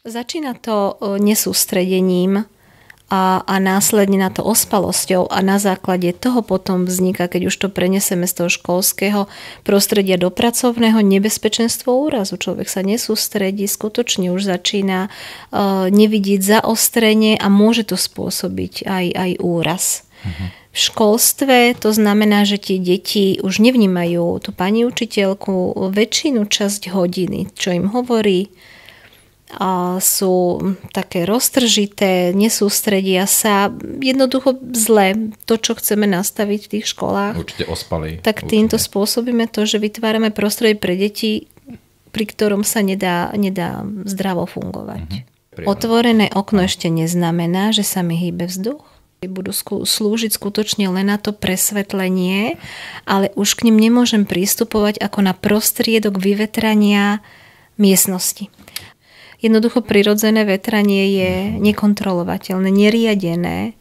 Začína to nesústredením a následne na to ospalosťou a na základe toho potom vzniká, keď už to preneseme z toho školského prostredia do pracovného, nebezpečenstvo úrazu. Človek sa nesústredí, skutočne už začína nevidieť zaostrenie a môže to spôsobiť aj úraz. V školstve to znamená, že tie deti už nevnímajú tú pani učiteľku väčšinu časť hodiny, čo im hovorí, a sú také roztržité, nesústredia sa, jednoducho zle to, čo chceme nastaviť v tých školách. Určite ospali. Tak týmto spôsobíme to, že vytvárame prostredie pre deti, pri ktorom sa nedá zdravo fungovať. Otvorené okno ešte neznamená, že sa mi hýbe vzduch. Budú slúžiť skutočne len na to presvetlenie, ale už k nim nemôžem pristupovať ako na prostriedok vyvetrania miestnosti. Jednoducho prirodzené vetranie je nekontrolovateľné, neriadené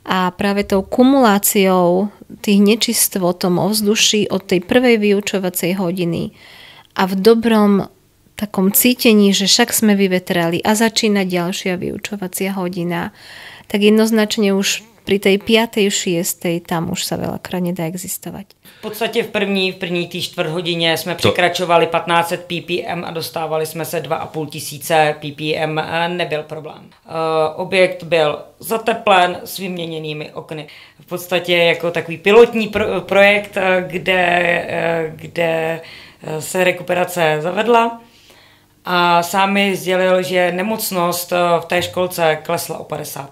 a práve tou kumuláciou tých nečistôt v tom ovzduší od tej prvej vyučovacej hodiny a v dobrom takom cítení, že však sme vyvetrali a začína ďalšia vyučovacia hodina, tak jednoznačne už pri tej 5. 6. tam už sa veľakrát nedá existovať. V podstatě v první té čtvrthodině jsme překračovali 1500 ppm a dostávali jsme se 2500 ppm, nebyl problém. Objekt byl zateplen s vyměněnými okny. V podstatě jako takový pilotní projekt, kde se rekuperace zavedla a sám mi sdělil, že nemocnost v té školce klesla o 50%.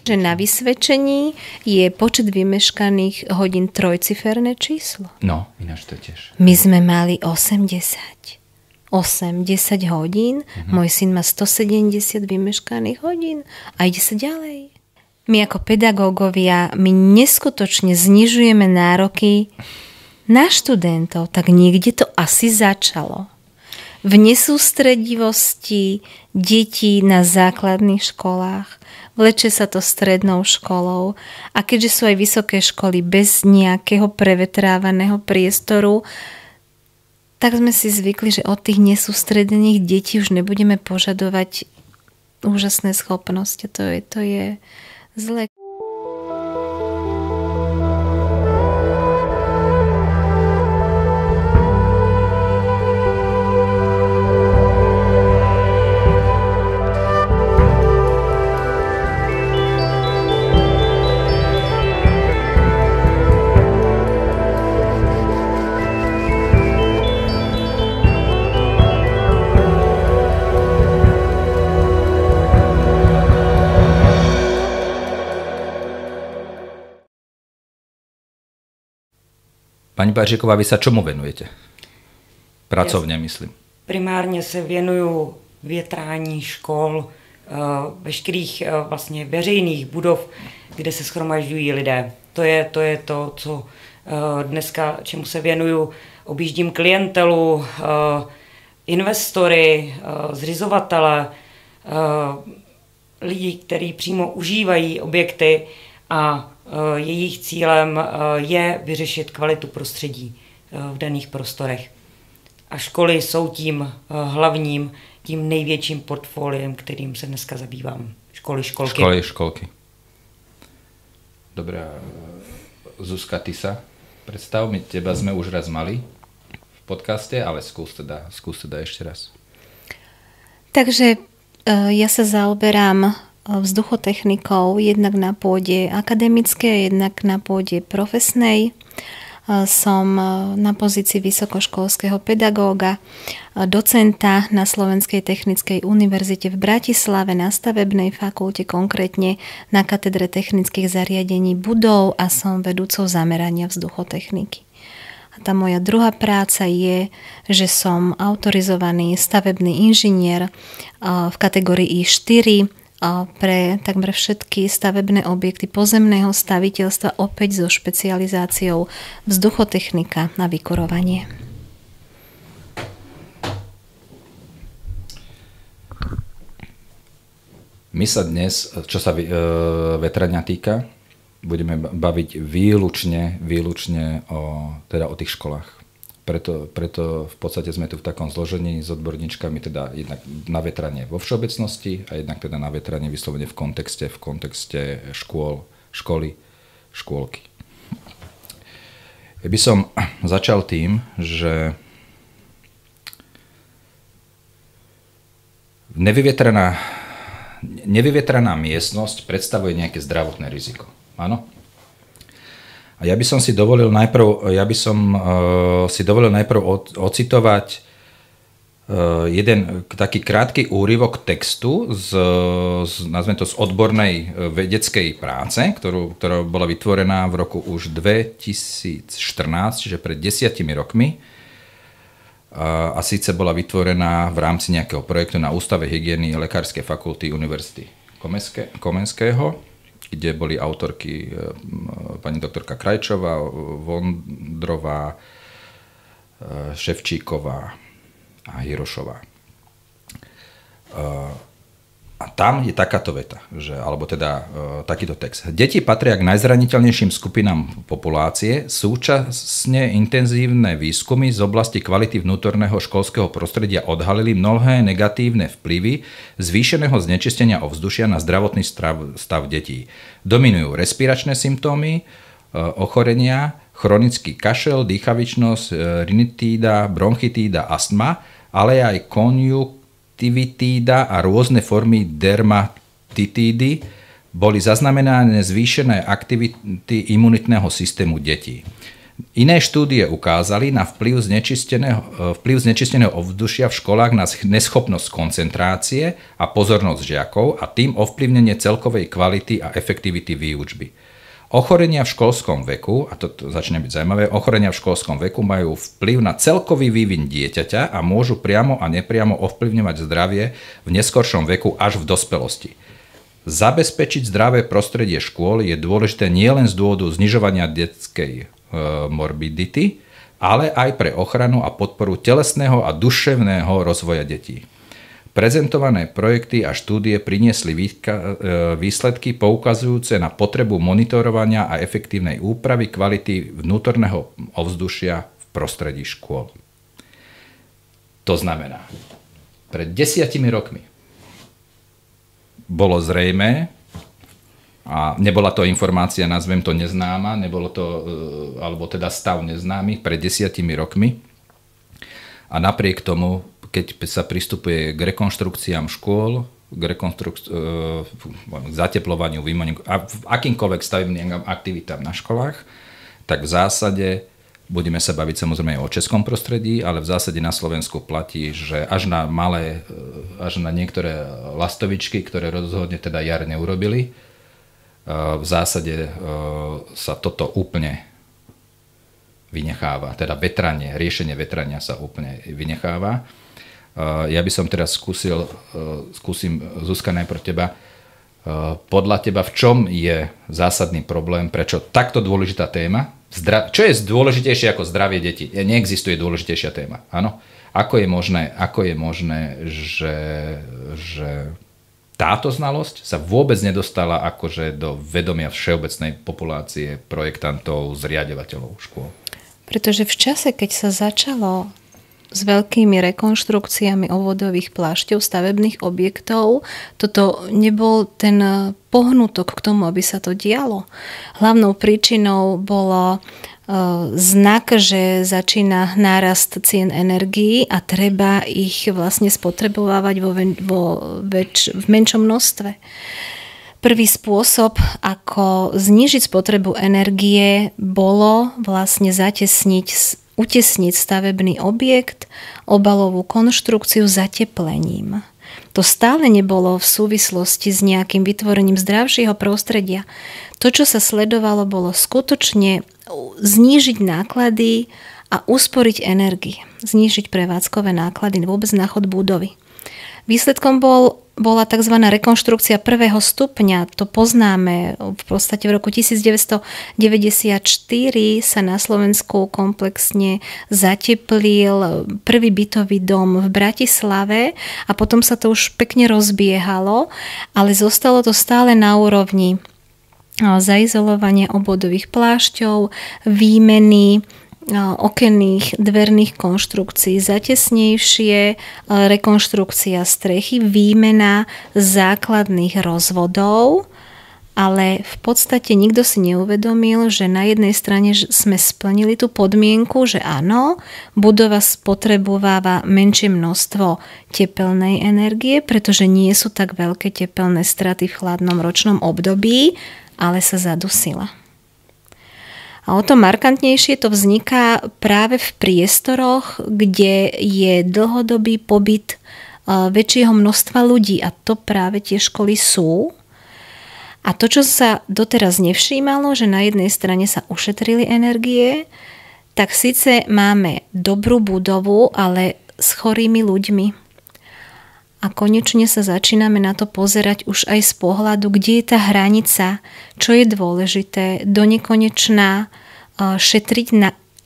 Že na vysvedčení je počet vymeškaných hodín trojciferné číslo. No, ináč to tiež. My sme mali 80 hodín, môj syn má 170 vymeškaných hodín a ide sa ďalej. My ako pedagógovia, my neskutočne znižujeme nároky na študentov, tak niekde to asi začalo. V nesústredivosti detí na základných školách, vleče sa to strednou školou a keďže sú aj vysoké školy bez nejakého prevetrávaného priestoru, tak sme si zvykli, že od tých nesústredených detí už nebudeme požadovať úžasné schopnosti. To je zlé. Pani Paříková, vy sa čomu venujete? Pracovně, myslím. Primárně se věnuju větrání škol, veškerých vlastně veřejných budov, kde se shromažďují lidé. To je to, co dneska, čemu se věnuju. Objíždím klientelu, investory, zřizovatele, lidi, kteří přímo užívají objekty a jejich cílem je vyřešit kvalitu prostředí v daných prostorech. A školy jsou tím hlavním, tím největším portfoliem, kterým se dneska zabývám. Školky. Dobrá. Zuzka, ty sa predstav, my teba sme už raz mali v podcaste, ale skús teda ešte raz. Takže ja sa zaoberám vzduchotechnikou jednak na pôde akademickej, jednak na pôde profesnej. Som na pozícii vysokoškolského pedagóga, docenta na Slovenskej technickej univerzite v Bratislave na stavebnej fakulte, konkrétne na katedre technických zariadení budov a som vedúcou zamerania vzduchotechniky. A tá moja druhá práca je, že som autorizovaný stavebný inžinier v kategórii 4 pre takmer všetky stavebné objekty pozemného staviteľstva, opäť so špecializáciou vzduchotechnika na vykurovanie. My sa dnes, čo sa vetrania týka, budeme baviť výlučne o tých školách. Preto v podstate sme tu v takom zložení s odborníčkami, teda jednak na vetranie vo všeobecnosti a jednak teda na vetranie vyslovene v kontexte škôlky. Ja by som začal tým, že nevyvetraná miestnosť predstavuje nejaké zdravotné riziko. Áno? A ja by som si dovolil najprv ocitovať jeden taký krátky úryvok textu nazvem to z odbornej vedeckej práce, ktorá bola vytvorená v roku už 2014, čiže pred 10 rokmi. A síce bola vytvorená v rámci nejakého projektu na Ústave hygieny Lekárskej fakulty Univerzity Komenského, kde boli autorky pani doktorka Krajčová, Vondrová, Ševčíková a Hirošová. A tam je takáto veta, takýto text. Deti patria k najzraniteľnejším skupinám populácie. Súčasne intenzívne výskumy z oblasti kvality vnútorného školského prostredia odhalili mnohé negatívne vplyvy zvýšeného znečistenia ovzdušia na zdravotný stav detí. Dominujú respiračné symptómy, ochorenia, chronický kašel, dýchavičnosť, rinitída, bronchitída, astma, ale aj konjunktivitída a rôzne formy dermatitídy. Boli zaznamenané zvýšené aktivity imunitného systému detí. Iné štúdie ukázali na vplyv znečisteného ovzdušia v školách na neschopnosť koncentrácie a pozornosť žiakov a tým ovplyvnenie celkovej kvality a efektivity výučby. Ochorenia v školskom veku, a to začne byť zaujímavé, ochorenia v školskom veku majú vplyv na celkový vývin dieťaťa a môžu priamo a nepriamo ovplyvňovať zdravie v neskoršom veku až v dospelosti. Zabezpečiť zdravé prostredie škôl je dôležité nielen z dôvodu znižovania detskej morbidity, ale aj pre ochranu a podporu telesného a duševného rozvoja detí. Prezentované projekty a štúdie priniesli výsledky poukazujúce na potrebu monitorovania a efektívnej úpravy kvality vnútorného ovzdušia v prostredí škôl. To znamená, pred 10 rokmi bolo zrejmé, a nebola to informácia, nazvem to neznáma, nebolo to, alebo teda stav neznámy, pred 10 rokmi, a napriek tomu, keď sa pristupuje k rekonštrukciám škôl, k zateplovaniu, výmeniu a akýmkoľvek stavebným aktivitám na školách, tak v zásade budeme sa baviť samozrejme o českom prostredí, ale v zásade na Slovensku platí, že až na niektoré lastovičky, ktoré rozhodne teda jar neurobili, v zásade sa toto úplne vynecháva. Teda riešenie vetrania sa úplne vynecháva. Ja by som teraz skúsim, Zuzka, najprv teba. Podľa teba, v čom je zásadný problém, prečo takto dôležitá téma? Čo je dôležitejšie ako zdravie detí? Neexistuje dôležitejšia téma. Áno? Ako je možné, že táto znalosť sa vôbec nedostala akože do vedomia všeobecnej populácie projektantov, zriaďovateľov škôl? Pretože v čase, keď sa začalo s veľkými rekonštrukciami obvodových plášťov stavebných objektov, toto nebol ten pohnutok k tomu, aby sa to dialo. Hlavnou príčinou bolo znak, že začína nárast cien energií a treba ich vlastne spotrebovávať v menšom množstve. Prvý spôsob, ako znížiť spotrebu energie, bolo vlastne utesniť stavebný objekt, obalovú konštrukciu zateplením. To stále nebolo v súvislosti s nejakým vytvorením zdravšieho prostredia. To, čo sa sledovalo, bolo skutočne znížiť náklady a usporiť energie. Znížiť prevádzkové náklady vôbec na chod budovy. Výsledkom bola tzv. Rekonštrukcia prvého stupňa. To poznáme. V podstate v roku 1994 sa na Slovensku komplexne zateplil prvý bytový dom v Bratislave a potom sa to už pekne rozbiehalo, ale zostalo to stále na úrovni zaizolovania obvodových plášťov, výmeny okenných dverných konštrukcií, zatesnejšie, rekonštrukcia strechy, výmena základných rozvodov, ale v podstate nikto si neuvedomil, že na jednej strane sme splnili tú podmienku, že áno, budova spotrebováva menšie množstvo tepelnej energie, pretože nie sú tak veľké tepelné straty v chladnom ročnom období, ale sa zadusila. A o to markantnejšie to vzniká práve v priestoroch, kde je dlhodobý pobyt väčšieho množstva ľudí, a to práve tie školy sú. A to, čo sa doteraz nevšímalo, že na jednej strane sa ušetrili energie, tak síce máme dobrú budovu, ale s chorými ľuďmi. A konečne sa začíname na to pozerať už aj z pohľadu, kde je tá hranica, čo je dôležité, donekonečná šetriť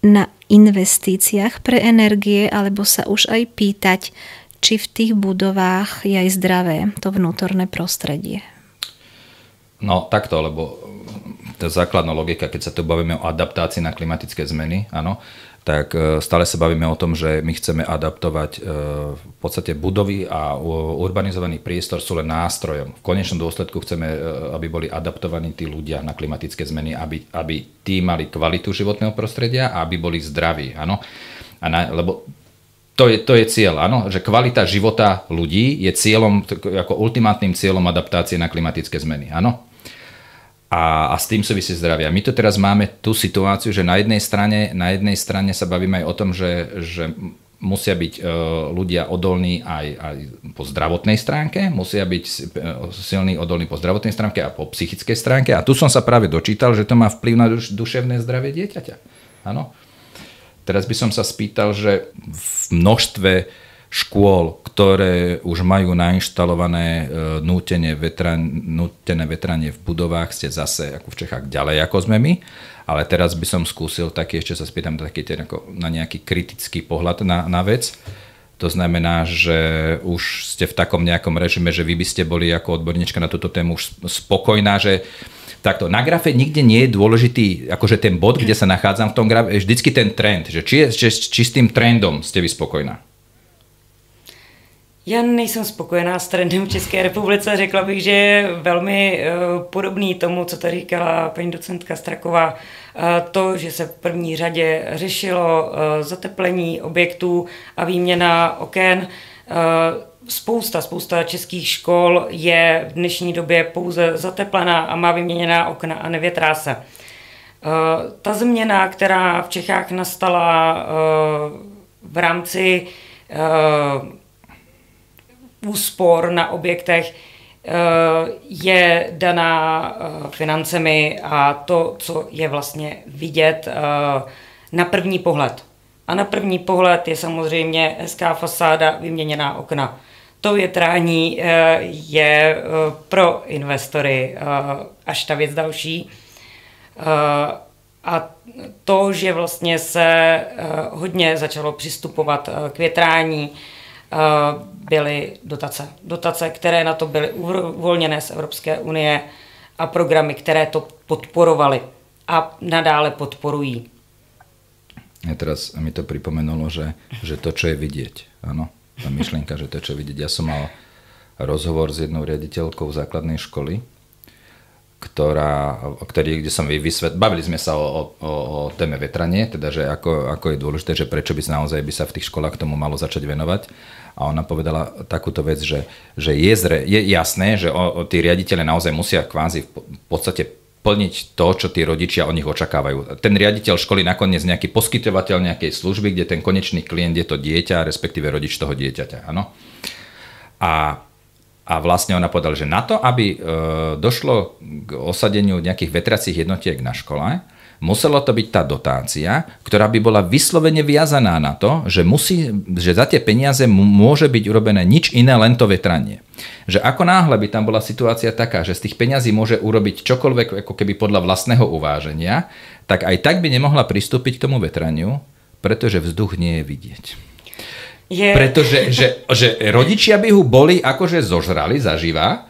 na investíciách pre energie, alebo sa už aj pýtať, či v tých budovách je aj zdravé to vnútorné prostredie. No takto, lebo tá základná logika, keď sa tu bavíme o adaptácii na klimatické zmeny, áno, tak stále sa bavíme o tom, že my chceme adaptovať v podstate budovy a urbanizovaný priestor sú len nástrojom. V konečnom dôsledku chceme, aby boli adaptovaní tí ľudia na klimatické zmeny, aby tí mali kvalitu životného prostredia a aby boli zdraví, áno. Lebo to je cieľ, áno, že kvalita života ľudí je cieľom, ako ultimátnym cieľom adaptácie na klimatické zmeny, áno. A s tým súvisí zdravie. My tu teraz máme tú situáciu, že na jednej strane sa bavíme aj o tom, že musia byť ľudia odolní aj po zdravotnej stránke, musia byť silní, odolní po zdravotnej stránke a po psychickej stránke. A tu som sa práve dočítal, že to má vplyv na duševné zdravie dieťaťa. Áno. Teraz by som sa spýtal, že v množstve škôl, ktoré už majú nainštalované nútené vetranie v budovách, ste zase ako v Čechách ďalej ako sme my, ale teraz by som skúsil taký, ešte sa spýtam na nejaký kritický pohľad na vec. To znamená, že už ste v takom nejakom režime, že vy by ste boli ako odborníčka na túto tému už spokojná, že takto, na grafe nikde nie je dôležitý akože ten bod, kde sa nachádzam v tom grafe, vždycky ten trend, že či s tým trendom ste vy spokojná. Já nejsem spokojená s trendem v České republice. Řekla bych, že je velmi podobný tomu, co tady říkala paní docentka Straková. To, že se v první řadě řešilo zateplení objektů a výměna oken. Spousta českých škol je v dnešní době pouze zateplená a má vyměněná okna a nevětrá se. Ta změna, která v Čechách nastala v rámci úspor na objektech, je daná financemi a to, co je vlastně vidět na první pohled. A na první pohled je samozřejmě hezká fasáda, vyměněná okna. To větrání je pro investory až ta věc další. A to, že vlastně se hodně začalo přistupovat k větrání, byly dotace, které na to byly uvolněné z Evropské unie a programy, které to podporovaly a nadále podporují. A teraz mi to pripomenulo, že to, čo je vidieť, áno, tá myšlienka, že to, čo je vidieť. Ja som mal rozhovor s jednou riaditeľkou základnej školy, kde som bavili sme sa o téme vetranie, teda, že ako je dôležité, že prečo by naozaj by sa v tých školách tomu malo začať venovať. A ona povedala takúto vec, že je jasné, že tí riaditeľe naozaj musia kvázi v podstate plniť to, čo tí rodičia od nich očakávajú. Ten riaditeľ školy nakoniec nejaký poskytovateľ nejakej služby, kde ten konečný klient je to dieťa, respektíve rodič toho dieťaťa. Áno? A vlastne ona povedala, že na to, aby došlo k osadeniu nejakých vetracích jednotiek na škole, musela to byť tá dotácia, ktorá by bola vyslovene viazaná na to, že za tie peniaze môže byť urobené nič iné, len to vetranie. Že ako náhle by tam bola situácia taká, že z tých peňazí môže urobiť čokoľvek ako keby podľa vlastného uváženia, tak aj tak by nemohla pristúpiť k tomu vetraniu, pretože vzduch nie je vidieť. Pretože že rodičia by ho boli akože zožrali zaživa,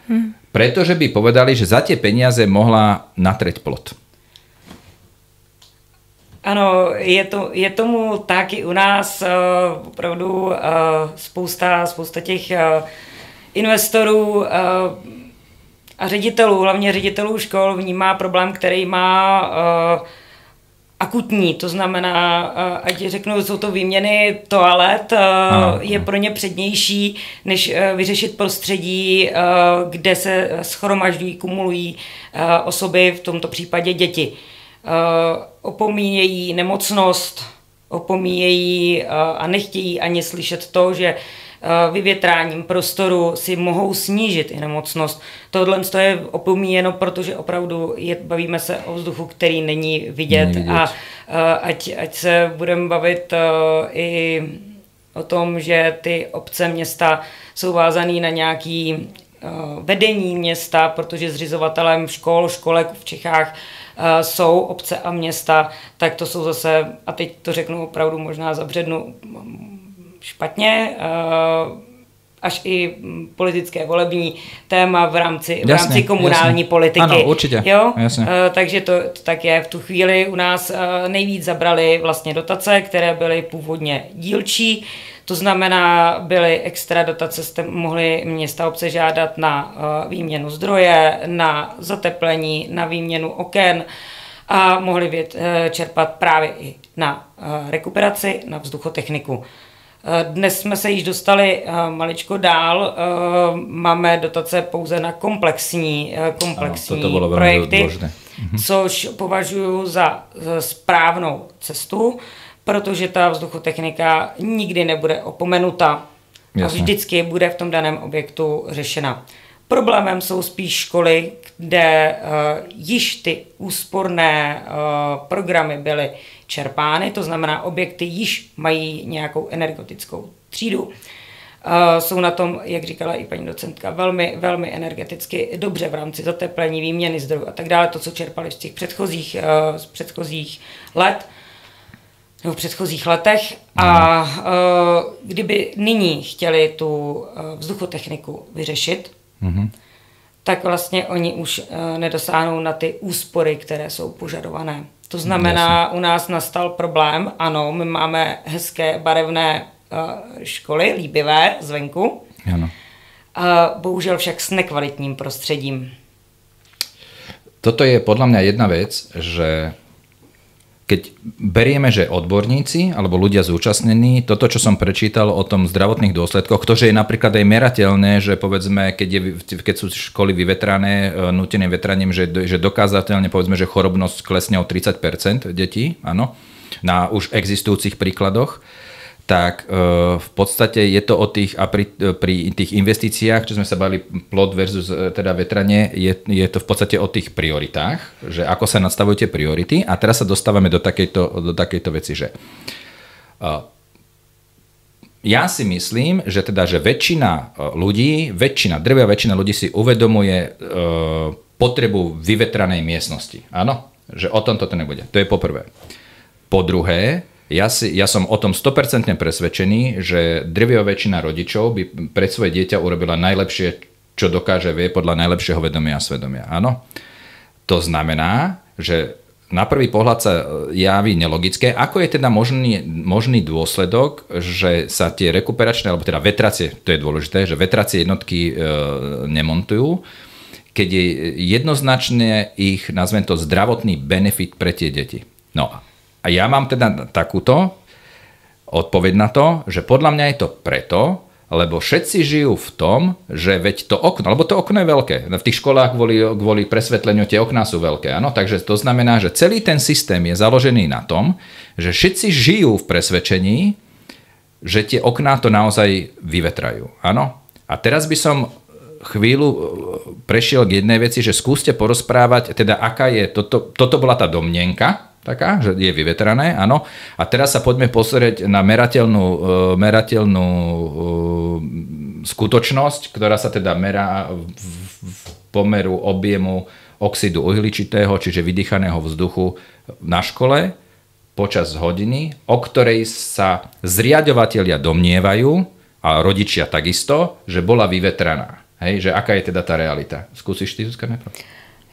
pretože by povedali, že za tie peniaze mohla natrieť plot. Ano, je tomu tak i u nás. Opravdu spousta těch investorů a ředitelů, hlavně ředitelů škol, vnímá problém, který má akutní, to znamená, ať řeknu, jsou to výměny toalet, je pro ně přednější, než vyřešit prostředí, kde se shromažďují, kumulují osoby, v tomto případě děti. Opomíjejí nemocnost, opomíjejí a nechtějí ani slyšet to, že vyvětráním prostoru si mohou snížit i nemocnost. Tohle je opomíjeno, protože opravdu bavíme se o vzduchu, který není vidět. A ať se budeme bavit i o tom, že ty obce, města jsou vázaný na nějaký vedení města, protože zřizovatelem školek v Čechách jsou obce a města, tak to jsou zase, a teď to řeknu opravdu možná zabřednu špatně, až i politické volební téma v rámci komunální politiky. Ano, určitě. Jo? Takže to tak je. V tu chvíli u nás nejvíc zabrali vlastně dotace, které byly původně dílčí. To znamená, byly extra dotace, jste mohli města obce žádat na výměnu zdroje, na zateplení, na výměnu oken a mohli čerpat právě i na rekuperaci, na vzduchotechniku. Dnes jsme se již dostali maličko dál, máme dotace pouze na komplexní projekty, což považuji za správnou cestu, protože ta vzduchotechnika nikdy nebude opomenuta a vždycky bude v tom daném objektu řešena. Problémem jsou spíš školy, kde již ty úsporné programy byly čerpány, to znamená objekty již mají nějakou energetickou třídu. Jsou na tom, jak říkala i paní docentka, velmi, velmi energeticky dobře v rámci zateplení, výměny zdrojů a tak dále, to, co čerpali z těch předchozích let, nebo v předchozích letech. A kdyby nyní chtěli tu vzduchotechniku vyřešit, tak vlastně oni už nedosáhnou na ty úspory, které jsou požadované. To znamená, u nás nastal problém, ano, my máme hezké barevné školy, líbivé zvenku, ano. Bohužel však s nekvalitním prostředím. Toto je podľa mňa jedna vec, že keď berieme, že odborníci alebo ľudia zúčastnení, toto, čo som prečítal o tom zdravotných dôsledkoch, to, že je napríklad aj merateľné, že povedzme, keď sú školy vyvetrané núteným vetraním, že dokázateľne povedzme, že chorobnosť klesne o 30% detí, áno, na už existujúcich príkladoch, tak v podstate je to o tých, a pri tých investíciách, čo sme sa bavili plot versus teda vetranie, je to v podstate o tých prioritách, že ako sa nastavujú tie priority. A teraz sa dostávame do takejto veci, že ja si myslím, že teda, že drvivá väčšina ľudí si uvedomuje potrebu vyvetranej miestnosti. Áno? Že o tom toto nebude. To je po prvé. Po druhé, ja som o tom 100% presvedčený, že drvivá väčšina rodičov by pre svoje dieťa urobila najlepšie, čo dokáže, vie podľa najlepšieho vedomia a svedomia. Áno? To znamená, že na prvý pohľad sa javí nelogické, ako je teda možný dôsledok, že sa tie rekuperačné, alebo teda vetracie, to je dôležité, že vetracie jednotky nemontujú, keď je jednoznačne ich, nazvem to, zdravotný benefit pre tie deti. No a ja mám teda takúto odpoveď na to, že podľa mňa je to preto, lebo všetci žijú v tom, že veď to okno, lebo to okno je veľké. V tých školách kvôli presvetleniu tie okná sú veľké. Áno? Takže to znamená, že celý ten systém je založený na tom, že všetci žijú v presvedčení, že tie okná to naozaj vyvetrajú. Áno? A teraz by som chvíľu prešiel k jednej veci, že skúste porozprávať, teda aká je, toto bola tá domnienka, taká, že je vyvetrané, áno. A teraz sa poďme pozrieť na merateľnú skutočnosť, ktorá sa teda merá v pomeru objemu oxidu uhličitého, čiže vydýchaného vzduchu na škole počas hodiny, o ktorej sa zriaďovatelia domnievajú, a rodičia takisto, že bola vyvetraná. Hej, že aká je teda tá realita? Skúsiš ty, Zuzka, najprv?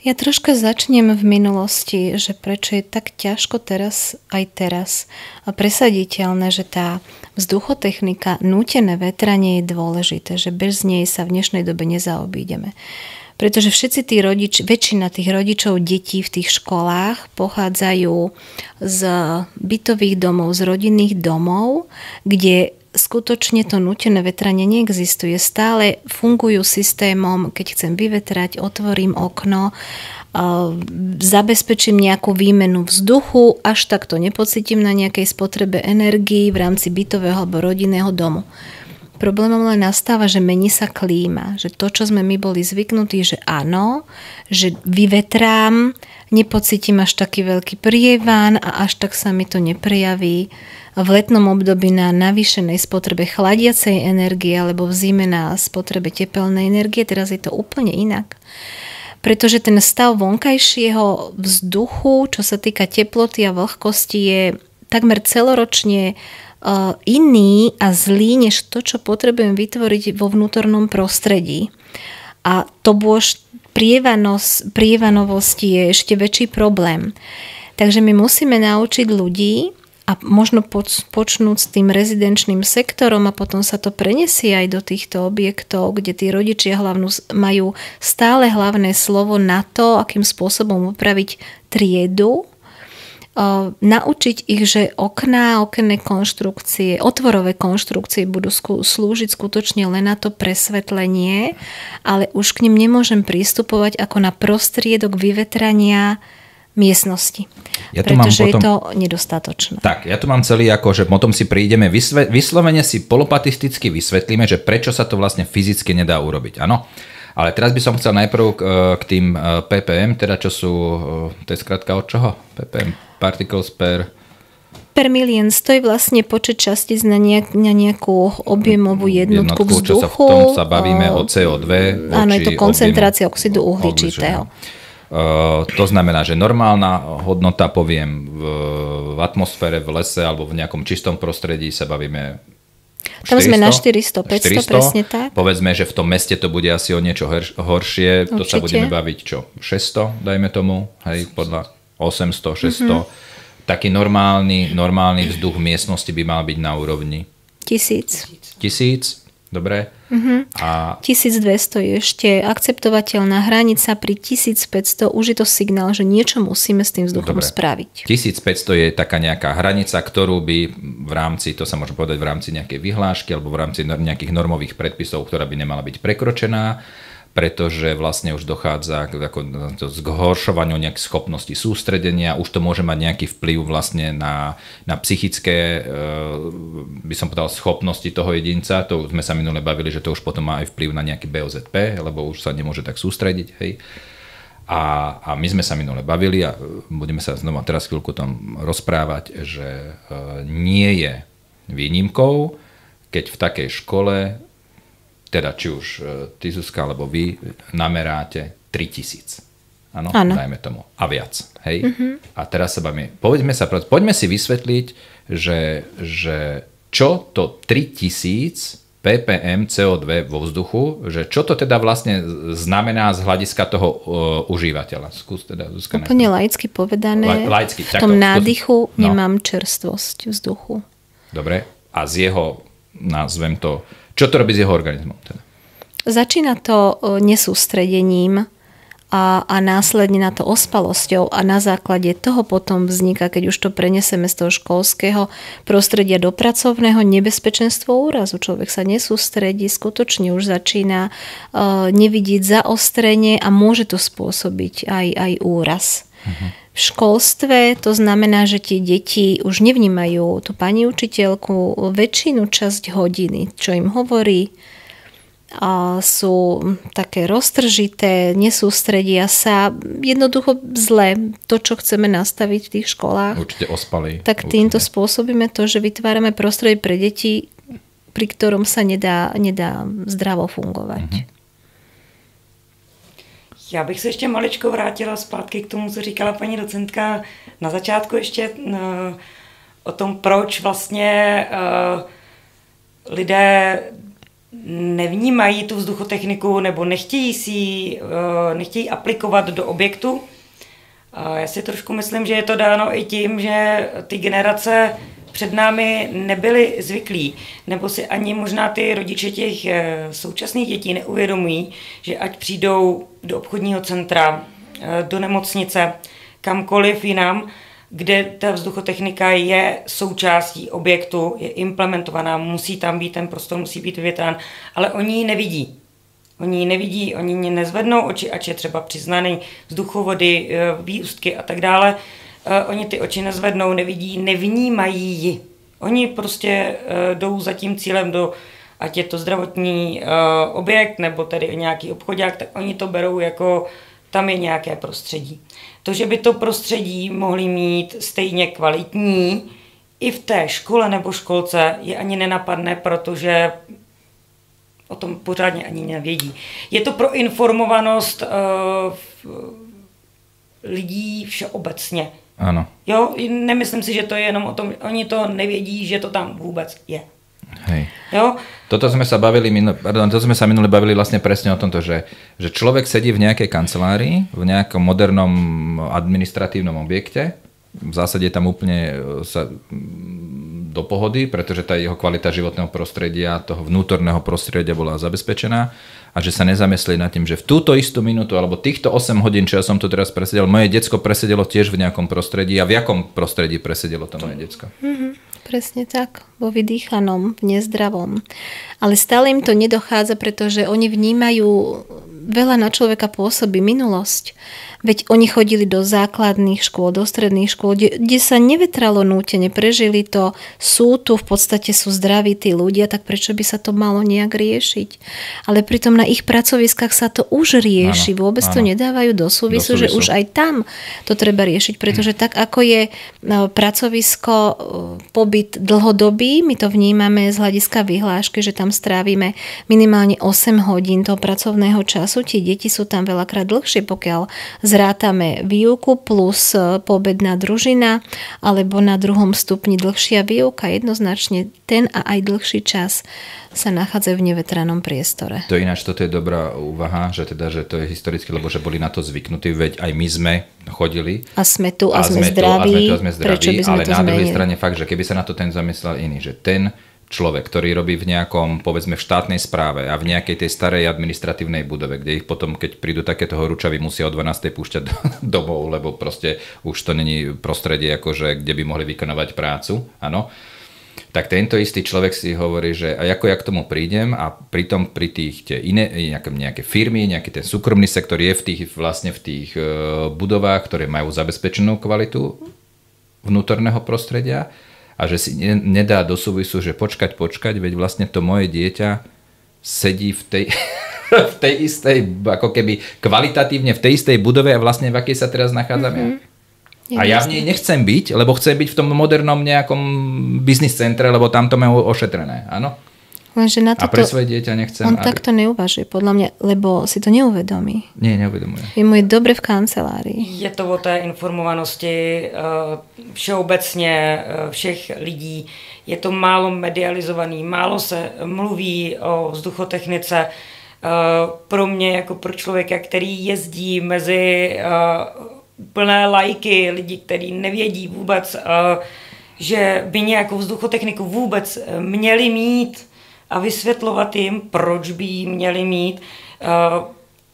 Ja troška začnem v minulosti, že prečo je tak ťažko teraz a presaditeľné, že tá vzduchotechnika, nútené vetranie je dôležité, že bez nej sa v dnešnej dobe nezaobídeme. Pretože všetci tí väčšina tých rodičov detí v tých školách pochádzajú z bytových domov, z rodinných domov, kde skutočne to nútené vetranie neexistuje. Stále fungujú systémom, keď chcem vyvetrať, otvorím okno, zabezpečím nejakú výmenu vzduchu, až tak to nepocítim na nejakej spotrebe energii v rámci bytového alebo rodinného domu. Problémom len nastáva, že mení sa klíma, že to, čo sme my boli zvyknutí, že áno, že vyvetrám, nepocítim až taký veľký prievan a až tak sa mi to neprejaví v letnom období na navýšenej spotrebe chladiacej energie alebo v zime na spotrebe tepelnej energie. Teraz je to úplne inak. Pretože ten stav vonkajšieho vzduchu, čo sa týka teploty a vlhkosti, je takmer celoročne iný a zlý, než to, čo potrebujem vytvoriť vo vnútornom prostredí. A to bôž prievanovosti je ešte väčší problém. Takže my musíme naučiť ľudí a možno počnúť s tým rezidenčným sektorom a potom sa to prenesie aj do týchto objektov, kde tí rodičia majú stále hlavné slovo na to, akým spôsobom upraviť triedu, naučiť ich, že okenné konštrukcie, otvorové konštrukcie budú slúžiť skutočne len na to presvetlenie, ale už k nim nemôžem pristupovať ako na prostriedok vyvetrania miestnosti. Pretože je to nedostatočné. Tak, ja tu mám celý že potom si prídeme, vyslovene si polopatisticky vysvetlíme, že prečo sa to vlastne fyzicky nedá urobiť. Áno? Ale teraz by som chcel najprv k tým ppm, teda čo sú, to je skrátka od čoho? ppm, particles per million, to je vlastne počet častíc na nejakú objemovú jednotku vzduchu. Čo sa v tom sa bavíme o CO2. Áno, je to koncentrácia oxidu uhličitého. To znamená, že normálna hodnota, poviem, v atmosfére, v lese alebo v nejakom čistom prostredí sa bavíme 400, tam sme na 400, 500, presne tak. Povedzme, že v tom meste to bude asi o niečo horšie. Určite. To sa budeme baviť čo? 600, dajme tomu, hej, podľa 800, 600. Taký normálny vzduch v miestnosti by mal byť na úrovni 1000. Dobre. A 1200 je ešte akceptovateľná hranica, pri 1500 už je to signál, že niečo musíme s tým vzduchom spraviť. 1500 je taká nejaká hranica, ktorú by v rámci, to sa môže povedať v rámci nejakej vyhlášky alebo v rámci nejakých normových predpisov, ktorá by nemala byť prekročená, pretože vlastne už dochádza k zhoršovaniu nejakých schopností sústredenia, už to môže mať nejaký vplyv vlastne na psychické, by som povedal, schopnosti toho jedinca. To sme sa minule bavili, že to už potom má aj vplyv na nejaký BOZP, lebo už sa nemôže tak sústrediť. Hej. A my sme sa minule bavili a budeme sa znova teraz chvíľku o tom rozprávať, že nie je výnimkou, keď v takej škole, teda či už ty, Zuzka, alebo vy nameráte 3000. Áno, dajme tomu. A viac. Hej? A teraz sa bavíme. Poďme si vysvetliť, že čo to 3000 ppm CO2 vo vzduchu, že čo to teda vlastne znamená z hľadiska toho užívateľa. Skús teda, Zuzka. Úplne laicky povedané, v tom nádychu nemám čerstvosť vzduchu. Dobre. A z jeho, nazvem to, čo to robí s jeho organizmom? Teda? Začína to nesústredením a následne na to ospalosťou a na základe toho potom vzniká, keď už to preneseme z toho školského prostredia do pracovného, nebezpečenstvo úrazu. Človek sa nesústredí, skutočne už začína nevidieť zaostrenie a môže to spôsobiť aj úraz. V školstve to znamená, že tie deti už nevnímajú tú pani učiteľku väčšinu časť hodiny, čo im hovorí, a sú také roztržité, nesústredia sa, jednoducho zle to, čo chceme nastaviť v tých školách. Určite ospali. Tak týmto spôsobíme to, že vytvárame prostredie pre deti, pri ktorom sa nedá zdravo fungovať. Já bych se ještě maličko vrátila zpátky k tomu, co říkala paní docentka na začátku ještě o tom, proč vlastně lidé nevnímají tu vzduchotechniku nebo nechtějí aplikovat do objektu. Já si trošku myslím, že je to dáno i tím, že ty generace před námi nebyli zvyklí, nebo si ani možná ty rodiče těch současných dětí neuvědomují, že ať přijdou do obchodního centra, do nemocnice, kamkoliv jinam, kde ta vzduchotechnika je součástí objektu, je implementovaná, musí tam být ten prostor, musí být vyvětrán, ale oni ji nevidí. Oni nezvednou oči, ač je třeba přiznaný vzduchovody, výustky a tak dále. Oni ty oči nezvednou, nevidí, nevnímají ji. Oni prostě jdou za tím cílem ať je to zdravotní objekt nebo tedy nějaký obchodák, tak oni to berou jako tam je nějaké prostředí. To, že by to prostředí mohli mít stejně kvalitní i v té škole nebo školce, je ani nenapadne, protože o tom pořádně ani nevědí. Je to pro informovanost lidí všeobecně. Áno. Jo, nemyslím si, že to je jenom o tom, oni to nevědí, že to tam vůbec je. Hej. Jo? Toto sme sa minule bavili vlastne presne o tomto, že človek sedí v nejakej kancelárii, v nejakom modernom administratívnom objekte, v zásade tam úplne sa do pohody, pretože tá jeho kvalita životného prostredia, toho vnútorného prostredia bola zabezpečená a že sa nezamyslí nad tým, že v túto istú minútu alebo týchto 8 hodín, čo ja som tu teraz presedel, moje decko presedelo tiež v nejakom prostredí a v jakom prostredí presedelo to moje decko. Presne tak, vo vydýchanom, v nezdravom. Ale stále im to nedochádza, pretože oni vnímajú, veľa na človeka pôsobí minulosť. Veď oni chodili do základných škôl, do stredných škôl, kde sa nevetralo nútene, prežili to, sú tu, v podstate sú zdraví tí ľudia, tak prečo by sa to malo nejak riešiť? Ale pritom na ich pracoviskách sa to už rieši, vôbec to nedávajú do súvisu, že už aj tam to treba riešiť, pretože tak ako je pracovisko pobyt dlhodobý, my to vnímame z hľadiska vyhlášky, že tam strávime minimálne 8 hodín toho pracovného času, tie deti sú tam veľakrát dlhšie, pokiaľ zrátame výuku plus poobedná družina, alebo na 2. stupni dlhšia výuka, jednoznačne ten a aj dlhší čas sa nachádzajú v nevetranom priestore. To ináč, toto je dobrá úvaha, že to je historicky, lebo že boli na to zvyknutí, veď aj my sme chodili. A sme tu a sme zdraví. Prečo by sme ale to na druhej strane fakt, že keby sa na to ten zamyslel iný, že ten človek, ktorý robí v nejakom, povedzme v štátnej správe a v nejakej tej starej administratívnej budove, kde ich potom, keď prídu takéto horúčavy, musia o 12. púšťať domov, lebo proste už to není prostredie, akože, kde by mohli vykonávať prácu, áno. Tak tento istý človek si hovorí, že a ako ja k tomu prídem a pritom pri tých nejaké firmy, nejaký ten súkromný sektor je v tých budovách, ktoré majú zabezpečenú kvalitu vnútorného prostredia, a že si nedá do súvisu, že počkať, veď vlastne to moje dieťa sedí v tej istej, ako keby kvalitatívne v tej istej budove a vlastne v akej sa teraz nachádzame. A ja v nej nechcem byť, lebo chcem byť v tom modernom nejakom biznis centre, lebo tam to majú ošetrené, áno? Lenže na a pre svoje dieťa nechcem. On takto neuvažuje, podľa mňa, lebo si to neuvedomí. Nie, neuvedomuje. Je mu je dobre v kancelárii. Je to o té informovanosti všeobecně všech lidí. Je to málo medializovaný, málo se mluví o vzduchotechnice. Pro mě, jako pro člověka, který jezdí mezi plné lajky, lidi, kteří nevědí vůbec, že by nějakou vzduchotechniku vůbec měli mít, a vysvětlovat jim, proč by ji měli mít.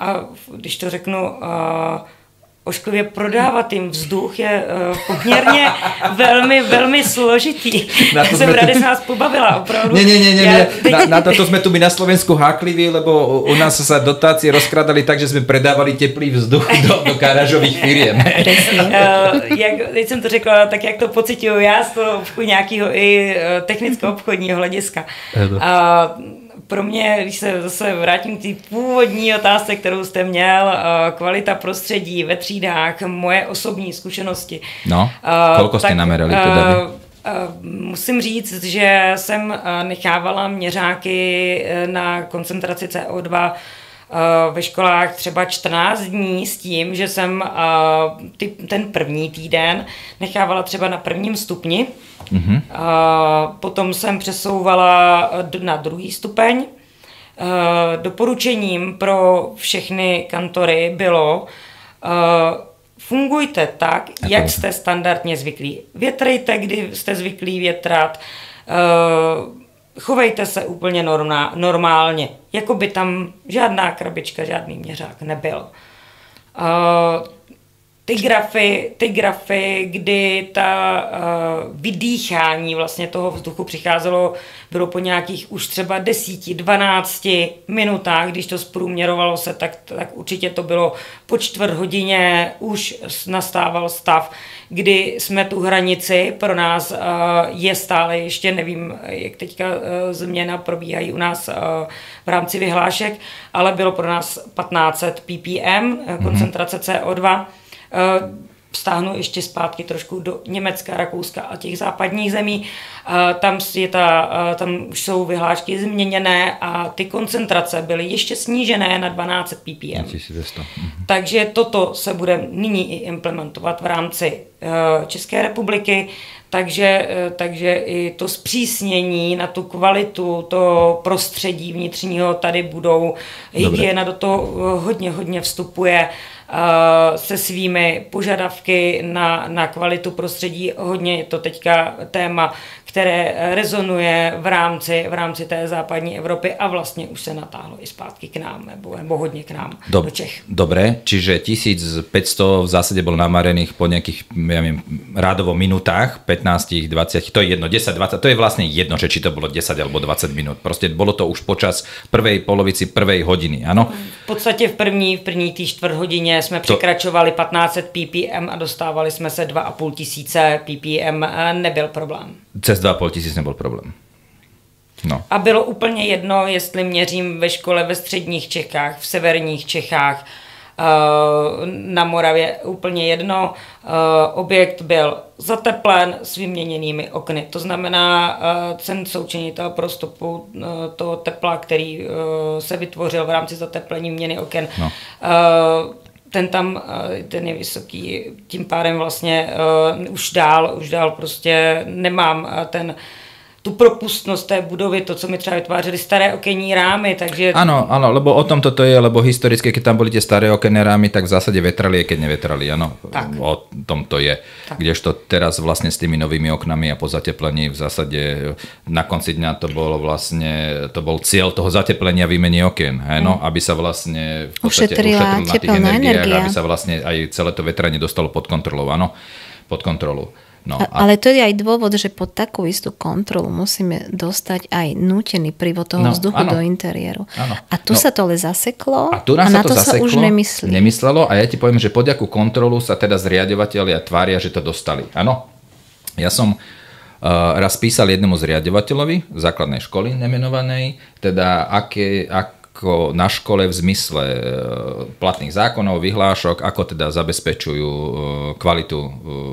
A když to řeknu ošklivě, prodávat jim vzduch je poměrně velmi, velmi složitý. Já jsem ráda, že se nás pobavila, opravdu. Nie. Na toto sme tu my na Slovensku hákliví, lebo u nás sa dotácie rozkrádali tak, že sme predávali teplý vzduch do garážových firiem. Teď jsem to řekla, tak jak to pocituju já z toho nějakého i technického obchodního hlediska. Pro mě, když se zase vrátím k té původní otázce, kterou jste měl, kvalita prostředí ve třídách, moje osobní zkušenosti. No, koľko ste namerali teda vy? Musím říct, že jsem nechávala měřáky na koncentraci CO2 ve školách třeba 14 dní s tím, že jsem ten první týden nechávala třeba na 1. stupni. Potom jsem přesouvala na 2. stupeň doporučením pro všechny kantory bylo fungujte tak, jak jste standardně zvyklí. Větrejte, kdy jste zvyklí větrat, chovejte se úplně normálně, jako by tam žádná krabička, žádný měřák nebyl. Ty grafy, kdy ta vydýchání vlastně toho vzduchu přicházelo, bylo po nějakých už třeba 10-12 minutách, když to zprůměrovalo se, tak určitě to bylo po 1/4 hodině, už nastával stav, kdy jsme tu hranici, pro nás je stále ještě, nevím, jak teďka změna probíhají u nás v rámci vyhlášek, ale bylo pro nás 1500 ppm, koncentrace CO2, stáhnu ještě zpátky trošku do Německa, Rakouska a těch západních zemí. Tam už jsou vyhlášky změněné a ty koncentrace byly ještě snížené na 1200 ppm. Takže toto se bude nyní i implementovat v rámci České republiky, takže i to zpřísnění na tu kvalitu toho prostředí vnitřního tady budou. Hygiena do toho hodně vstupuje se svými požadavky na kvalitu prostředí. Hodně je to teďka téma, které rezonuje v rámci té západní Evropy a vlastně už se natáhlo i zpátky k nám, nebo hodně k nám do Čech. Dobre, čiže 1500 v zásade bolo namarených po nejakých, ja neviem, rádovo minutách, 15, 20, to je jedno, 10, 20, to je vlastne jedno, že či to bolo 10 alebo 20 minút. Proste bolo to už počas prvej polovici prvej hodiny, áno? V podstate v první tý 1/4 hodině jsme překračovali 1500 ppm a dostávali jsme se 2500 ppm, nebyl problém. Cez 2500 nebyl problém. No. A bylo úplně jedno, jestli měřím ve škole ve středních Čechách, v severních Čechách, na Moravě, úplně jedno. Objekt byl zateplen s vyměněnými okny. To znamená, ten součinitel pro stopu toho tepla, který se vytvořil v rámci zateplení měny oken, no. Ten je vysoký, tím pádem vlastně už dál prostě nemám tu propustnosť tej budovy, to, co mi třeba vytvářeli staré okenní rámy, takže... Áno, lebo o tom toto je, lebo historicky, keď tam boli tie staré okenné rámy, tak v zásade vetrali, keď nevetrali, áno. O tom to je. Tak. Kdežto teraz vlastne s tými novými oknami a po zateplení v zásade na konci dňa to bol cieľ toho zateplenia výmeny okien, no, aby sa vlastne v podstate ušetrilo na tých energiách, aby sa vlastne aj celé to vetranie dostalo pod kontrolu, áno, pod kontrolu. No, ale to je aj dôvod, že pod takú istú kontrolu musíme dostať aj nútený prívod toho vzduchu do interiéru. Áno. A tu sa to ale zaseklo a na to sa už nemyslelo a ja ti poviem, že pod jakú kontrolu sa teda zriaďovatelia tvária, že to dostali. Áno. Ja som raz písal jednému zriaďovateľovi základnej školy nemenovanej, teda ako na škole v zmysle platných zákonov, vyhlášok, ako teda zabezpečujú kvalitu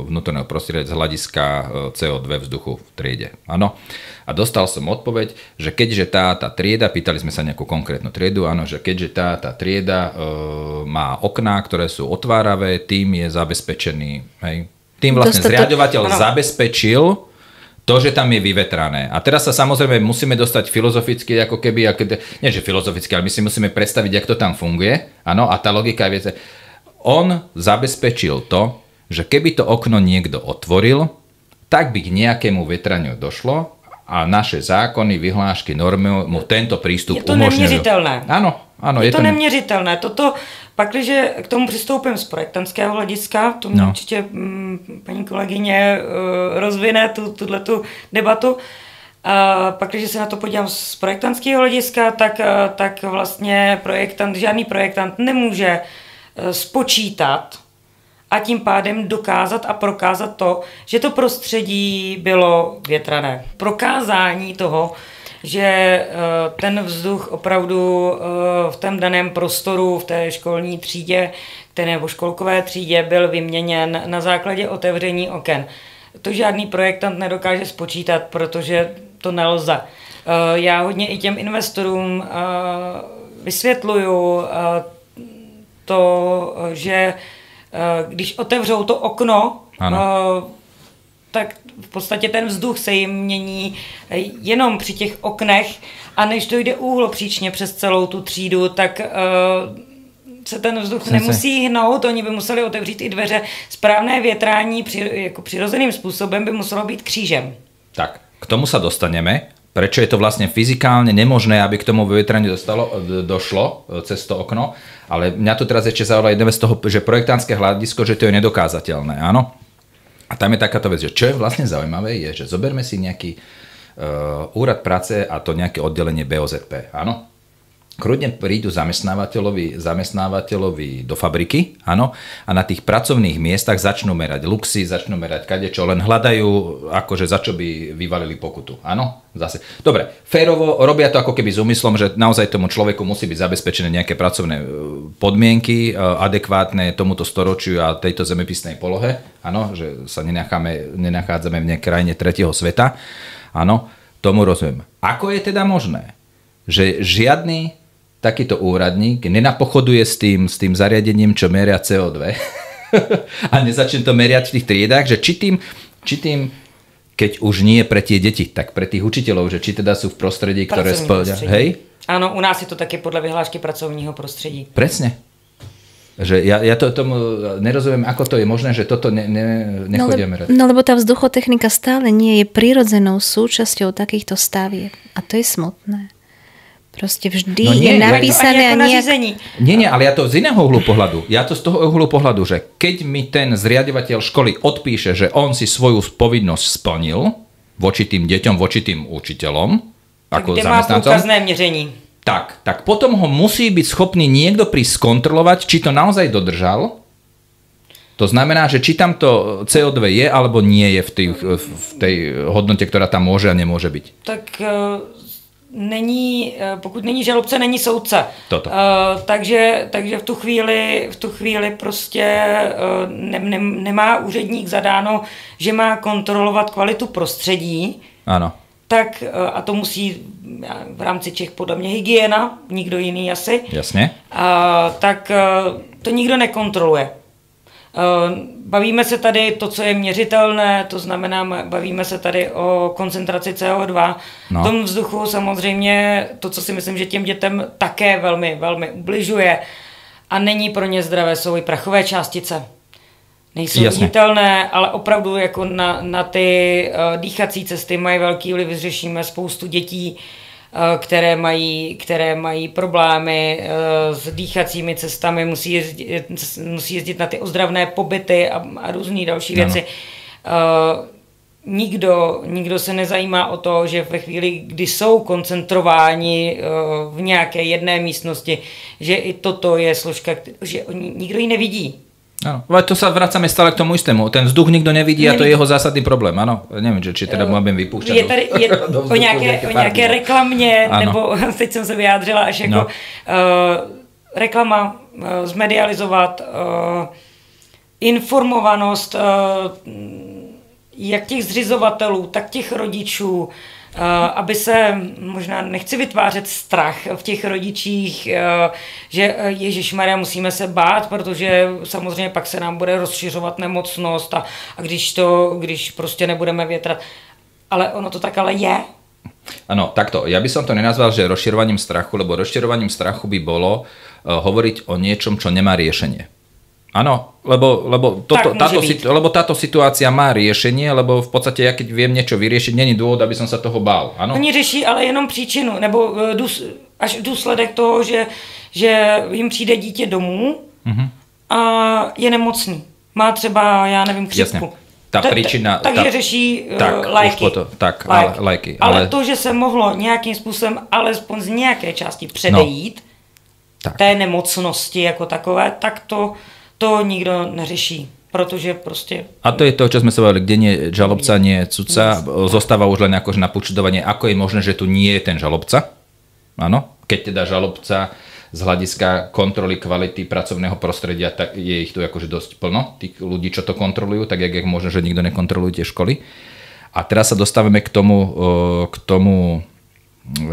vnútorného prostredia z hľadiska CO2 vzduchu v triede. Áno. A dostal som odpoveď, že keďže tá trieda, pýtali sme sa nejakú konkrétnu triedu, áno, že keďže tá trieda má okná, ktoré sú otváravé, tým je zabezpečený, hej, tým vlastne zriaďovateľ zabezpečil to, že tam je vyvetrané. A teraz sa samozrejme musíme dostať filozoficky, ako keby, nie že filozoficky, ale my si musíme predstaviť, jak to tam funguje. Áno, a tá logika je, viete, on zabezpečil to, že keby to okno niekto otvoril, tak by k nejakému vetraniu došlo a naše zákony, vyhlášky, normy mu tento prístup umožňujú. Je to neměřitelné. Áno, je to neměřitelné. Toto, pakliže k tomu přistoupím z projektantského hlediska, to mě určitě paní kolegyně rozvine tuhletu debatu, pakliže se na to podívám z projektantského hlediska, tak vlastně žádný projektant nemůže spočítat a tím pádem dokázat a prokázat to, že to prostředí bylo větrané. Prokázání toho, že ten vzduch opravdu v tom daném prostoru, v té školní třídě, nebo školkové třídě byl vyměněn na základě otevření oken. To žádný projektant nedokáže spočítat, protože to nelze. Já hodně i těm investorům vysvětluju to, že když otevřou to okno tak v podstatě ten vzduch se jim mění jenom při těch oknech a než dojde úhlopříčně přes celou tu třídu, tak se ten vzduch nemusí hnout, oni by museli otevřít i dveře. Správné větrání jako přirozeným způsobem by muselo být křížem. Tak, k tomu sa dostaneme. Prečo je to vlastne fyzikálne nemožné, aby k tomu vyvetraniu došlo cez to okno. Ale mňa tu teraz ešte zaujala jedna vec z toho, že projektantské hľadisko, že to je nedokázateľné, áno? A tam je takáto vec, že čo je vlastne zaujímavé, je, že zoberme si nejaký úrad práce a to nejaké oddelenie BOZP, áno? Kľudne prídu zamestnávateľovi do fabriky, áno, a na tých pracovných miestach začnú merať luxy, začnú merať kadečo, len hľadajú, akože za čo by vyvalili pokutu, áno, zase. Dobre, férovo robia to ako keby s úmyslom, že naozaj tomu človeku musí byť zabezpečené nejaké pracovné podmienky, adekvátne tomuto storočiu a tejto zemepisnej polohe, áno, že sa nenachádzame v nejakej krajine tretieho sveta, áno, tomu rozumiem. Ako je teda možné, že žiadny takýto úradník nenapochoduje s tým zariadením, čo meria CO2 a nezačne to meriať v tých triedách, že či tým, keď už nie pre tie deti, tak pre tých učiteľov, že či teda sú v prostredí, ktoré spĺňa. Hej? Áno, u nás je to také podľa vyhlášky pracovního prostredí. Presne. Že ja tomu nerozumiem, ako to je možné, že toto nechodia merať. No lebo tá vzduchotechnika stále nie je prirodzenou súčasťou takýchto stavieb. A to je smutné. Proste vždy je napísané a nejak... Nie, ale ja to z iného uhlu pohľadu. Ja to z toho uhlu pohľadu, že keď mi ten zriaďovateľ školy odpíše, že on si svoju povinnosť splnil voči tým deťom, voči tým učiteľom, ako zamestnancom. Má poukazné měření. Tak potom ho musí byť schopný niekto prísť skontrolovať, či to naozaj dodržal. To znamená, že či tam to CO2 je, alebo nie je v tej hodnote, ktorá tam môže a nemôže byť. Tak... pokud není žalobce, není soudce. Takže v tu chvíli prostě nemá úředník zadáno, že má kontrolovat kvalitu prostředí. Ano. Tak a to musí v rámci Čech podle mě hygiena, nikdo jiný asi. Jasně. Tak to nikdo nekontroluje. Bavíme se tady to, co je měřitelné, to znamená, bavíme se tady o koncentraci CO2. V tom vzduchu samozřejmě to, co si myslím, že těm dětem také velmi, velmi ubližuje a není pro ně zdravé, jsou i prachové částice. Nejsou viditelné, ale opravdu jako na ty dýchací cesty mají velký vliv, řešíme spoustu dětí, které mají problémy s dýchacími cestami, musí jezdit na ty ozdravné pobyty a různé další věci. Nikdo se nezajímá o to, že ve chvíli, kdy jsou koncentrováni v nějaké jedné místnosti, že i toto je složka, že nikdo ji nevidí. Áno, ale to sa vracame stále k tomu istému. Ten vzduch nikto nevidí a to je jeho zásadný problém. Áno, neviem, či teda môžem vypúšťať. Je o nějaké reklamě, nebo teď jsem se vyjádřila až jako reklama, zmedializovat informovanost jak těch zřizovatelů, tak těch rodičů, aby se, možná nechci vytvářet strach v těch rodičích, že ježišmarja, musíme se bát, protože samozřejmě pak se nám bude rozšiřovat nemocnost a když prostě nebudeme větrat. Ale ono to tak ale je. Áno, takto. Ja by som to nenazval, že rozširovaním strachu, lebo rozširovaním strachu by bolo hovoriť o niečom, čo nemá riešenie. Áno, lebo táto situácia má riešenie, lebo v podstate ja keď viem niečo vyriešiť, není dôvod, aby som sa toho bál. Áno? Oni řeší ale jenom příčinu, nebo až důsledek toho, že jim přijde dítě domů a je nemocný. Má třeba, já nevím, chřipku. Takže řeší léky. Ale to, že se mohlo nějakým způsobem, alespoň z nějaké části předejít té nemocnosti jako takové, tak to nikdo neřeší, protože prostě... A to je to, čo sme sa povedali, kde nie je žalobca, nie je sudca, zostáva už len akože na počudovanie, ako je možné, že tu nie je ten žalobca. Áno, keď teda žalobca z hľadiska kontroly kvality pracovného prostredia, tak je ich tu akože dosť plno, tých ľudí, čo to kontrolujú, tak jak je možné, že nikto nekontroluje tie školy. A teraz sa dostávame k tomu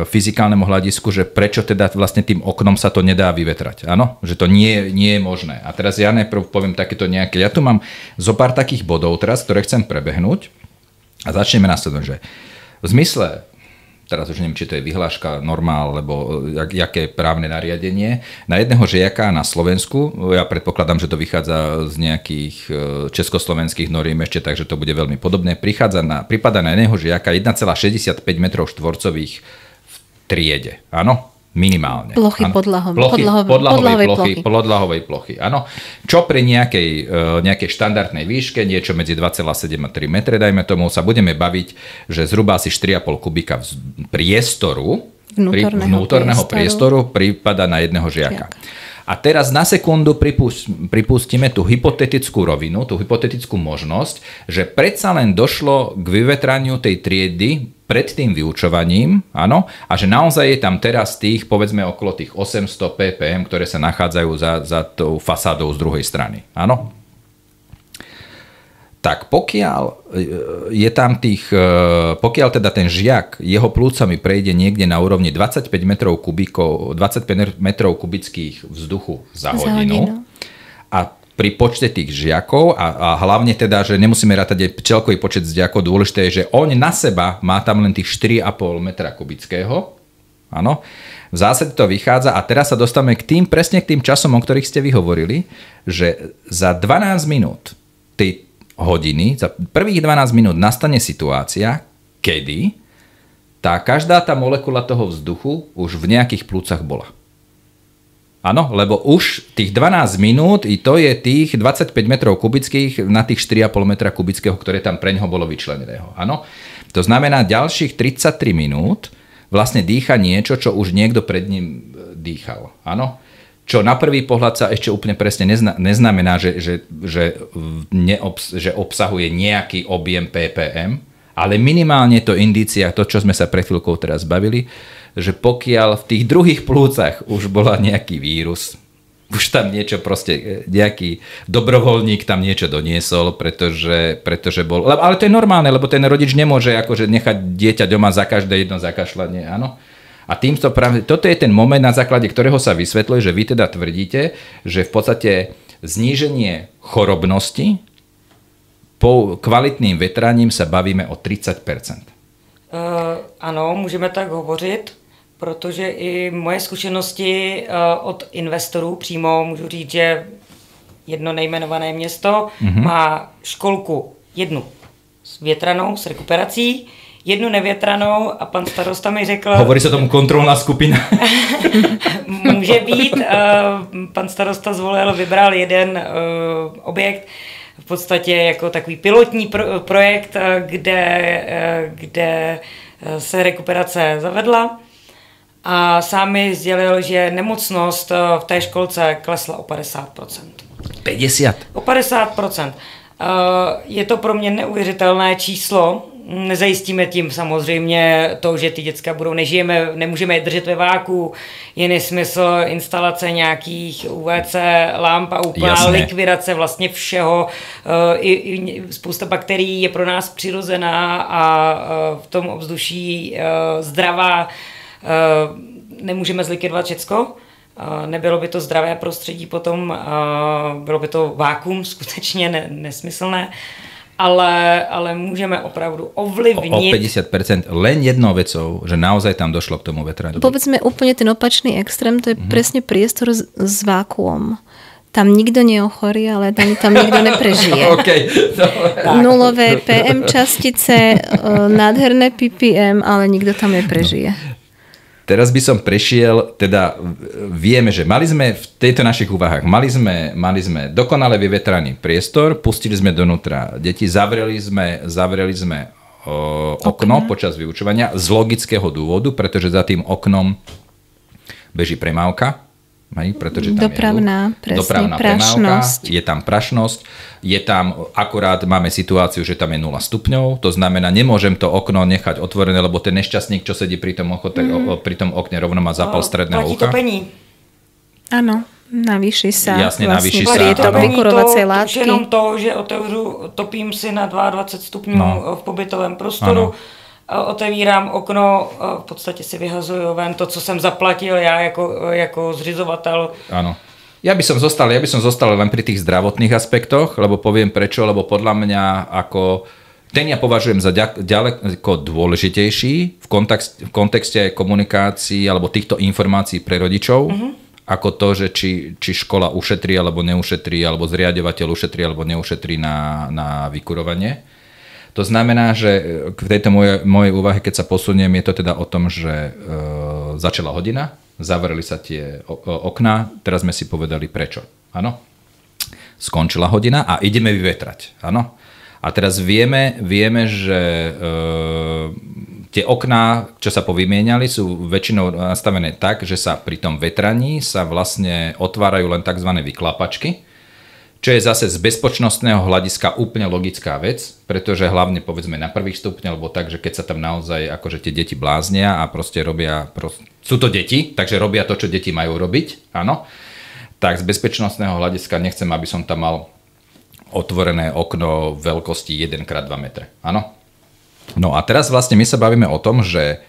fyzikálnemu hľadisku, že prečo teda vlastne tým oknom sa to nedá vyvetrať. Áno, že to nie je možné. A teraz ja najprv poviem takéto nejaké, ja tu mám zo pár takých bodov teraz, ktoré chcem prebehnúť. A začneme následovne, že v zmysle, teraz už neviem, či to je vyhláška, normál, alebo jaké právne nariadenie, na jedného žiaka na Slovensku, ja predpokladám, že to vychádza z nejakých československých noriem ešte, takže to bude veľmi podobné, pripadá na jedného žiaka 1,65 m2 v triede. Áno? Minimálne. Plochy podlahovej plochy. Áno. Čo pri nejakej štandardnej výške, niečo medzi 2,7 a 3 metre, dajme tomu, sa budeme baviť, že zhruba asi 4,5 kubíka vnútorného priestoru prípada na jedného žiaka. A teraz na sekundu pripustíme tú hypotetickú rovinu, tú hypotetickú možnosť, že predsa len došlo k vyvetraniu tej triedy pred tým vyučovaním, áno, a že naozaj je tam teraz tých, povedzme, okolo tých 800 ppm, ktoré sa nachádzajú za tou fasádou z druhej strany, áno. Tak pokiaľ teda ten žiak, jeho plúcami prejde niekde na úrovni 25 metrov kubických vzduchu za hodinu a pri počte tých žiakov a hlavne teda, že nemusíme rátať celkový počet žiakov, dôležité je, že on na seba má tam len tých 4,5 metra kubického. Áno. V zásade to vychádza a teraz sa dostávame presne k tým časom, o ktorých ste vy hovorili, že za 12 minút tej hodiny, za prvých 12 minút nastane situácia, kedy každá tá molekula toho vzduchu už v nejakých plúcach bola. Áno, lebo už tých 12 minút i to je tých 25 metrov kubických na tých 4,5 metra kubického, ktoré tam pre ňoho bolo vyčleneného. Áno. To znamená, ďalších 33 minút vlastne dýcha niečo, čo už niekto pred ním dýchal. Áno. Čo na prvý pohľad sa ešte úplne presne neznamená, že obsahuje nejaký objem ppm, ale minimálne to indícia, to, čo sme sa pred chvíľkou teraz bavili, že pokiaľ v tých druhých plúcach už bola nejaký vírus, už tam niečo proste, nejaký dobrovoľník tam niečo doniesol, pretože bol... Ale to je normálne, lebo ten rodič nemôže akože nechať dieťa doma za každé jedno zakašľanie, áno? A týmto práve, toto je ten moment, na základe ktorého sa vysvetľuje, že vy teda tvrdíte, že v podstate zníženie chorobnosti po kvalitným vetraním sa bavíme o 30%. Ano, můžeme tak hovořit, protože i moje zkušenosti od investorů přímo můžu říct, že jedno nejmenované město má školku jednu s větranou, s rekuperací, jednu nevětranou a pan starosta mi řekl... Hovorí se tomu kontrolná skupina. Může být. Pan starosta vybral jeden objekt, v podstatě jako takový pilotní projekt, kde se rekuperace zavedla a sám mi sdělil, že nemocnost v té školce klesla o 50%. 50? O 50%. Je to pro mě neuvěřitelné číslo. Nezajistíme tím samozřejmě to, že ty děcka budou, nežijeme, nemůžeme je držet ve váku, je nesmysl instalace nějakých UVC lamp a úplná likvidace vlastně všeho. I spousta bakterií je pro nás přirozená a v tom ovzduší zdravá. Nemůžeme zlikvidovat všecko. Nebylo by to zdravé prostředí potom, bylo by to vákuum skutečně nesmyslné. Ale môžeme opravdu ovlivniť... O 50% len jednou vecou, že naozaj tam došlo k tomu vetraniu. Povedzme úplne ten opačný extrém, to je presne priestor s vákuom. Tam nikto neochorí, ale tam nikto neprežije. Okay, nulové PM častice, nádherné ppm, ale nikto tam neprežije. Teraz by som prešiel, teda vieme, že mali sme v tejto našich úvahách, mali sme dokonale vyvetraný priestor, pustili sme donútra deti, zavreli sme okno počas vyučovania z logického dôvodu, pretože za tým oknom beží premávka, pretože tam dopravná premávka, je tam prašnosť, je tam akurát máme situáciu, že tam je 0 stupňov, to znamená, nemôžem to okno nechať otvorené, lebo ten nešťastník, čo sedí pri tom okne, rovno má zápal stredného ucha. Áno, navýši sa. Jasne, navýši sa. Vykurovacie látky. Jenom to, že topím si na 22 stupňů v pobytovém prostoru, otevírám okno, v podstatě si vyhazuju ven to, co jsem zaplatil já jako zřizovatel. Áno. Ja by som zostal len pri tých zdravotných aspektoch, lebo poviem prečo, lebo podľa mňa ako Ten ja považujem za ďaleko dôležitejší v kontexte komunikácií alebo týchto informácií pre rodičov, ako to, že či škola ušetrí alebo neušetrí, alebo zriaďovateľ ušetrí alebo neušetrí na vykurovanie. To znamená, že v tejto mojej úvahe, keď sa posuniem, je to teda o tom, že začala hodina, zavreli sa tie okná, teraz sme si povedali prečo. Áno? Skončila hodina a ideme vyvetrať. Áno? A teraz vieme, že tie okná, čo sa povymieniali, sú väčšinou nastavené tak, že sa pri tom vetraní sa vlastne otvárajú len tzv. Vyklapačky, čo je zase z bezpečnostného hľadiska úplne logická vec, pretože hlavne povedzme na prvých stupňoch, alebo tak, že keď sa tam naozaj akože tie deti bláznia a proste robia, sú to deti, takže robia to, čo deti majú robiť, áno, tak z bezpečnostného hľadiska nechcem, aby som tam mal otvorené okno veľkosti 1x2 metre. Áno? No a teraz vlastne my sa bavíme o tom, že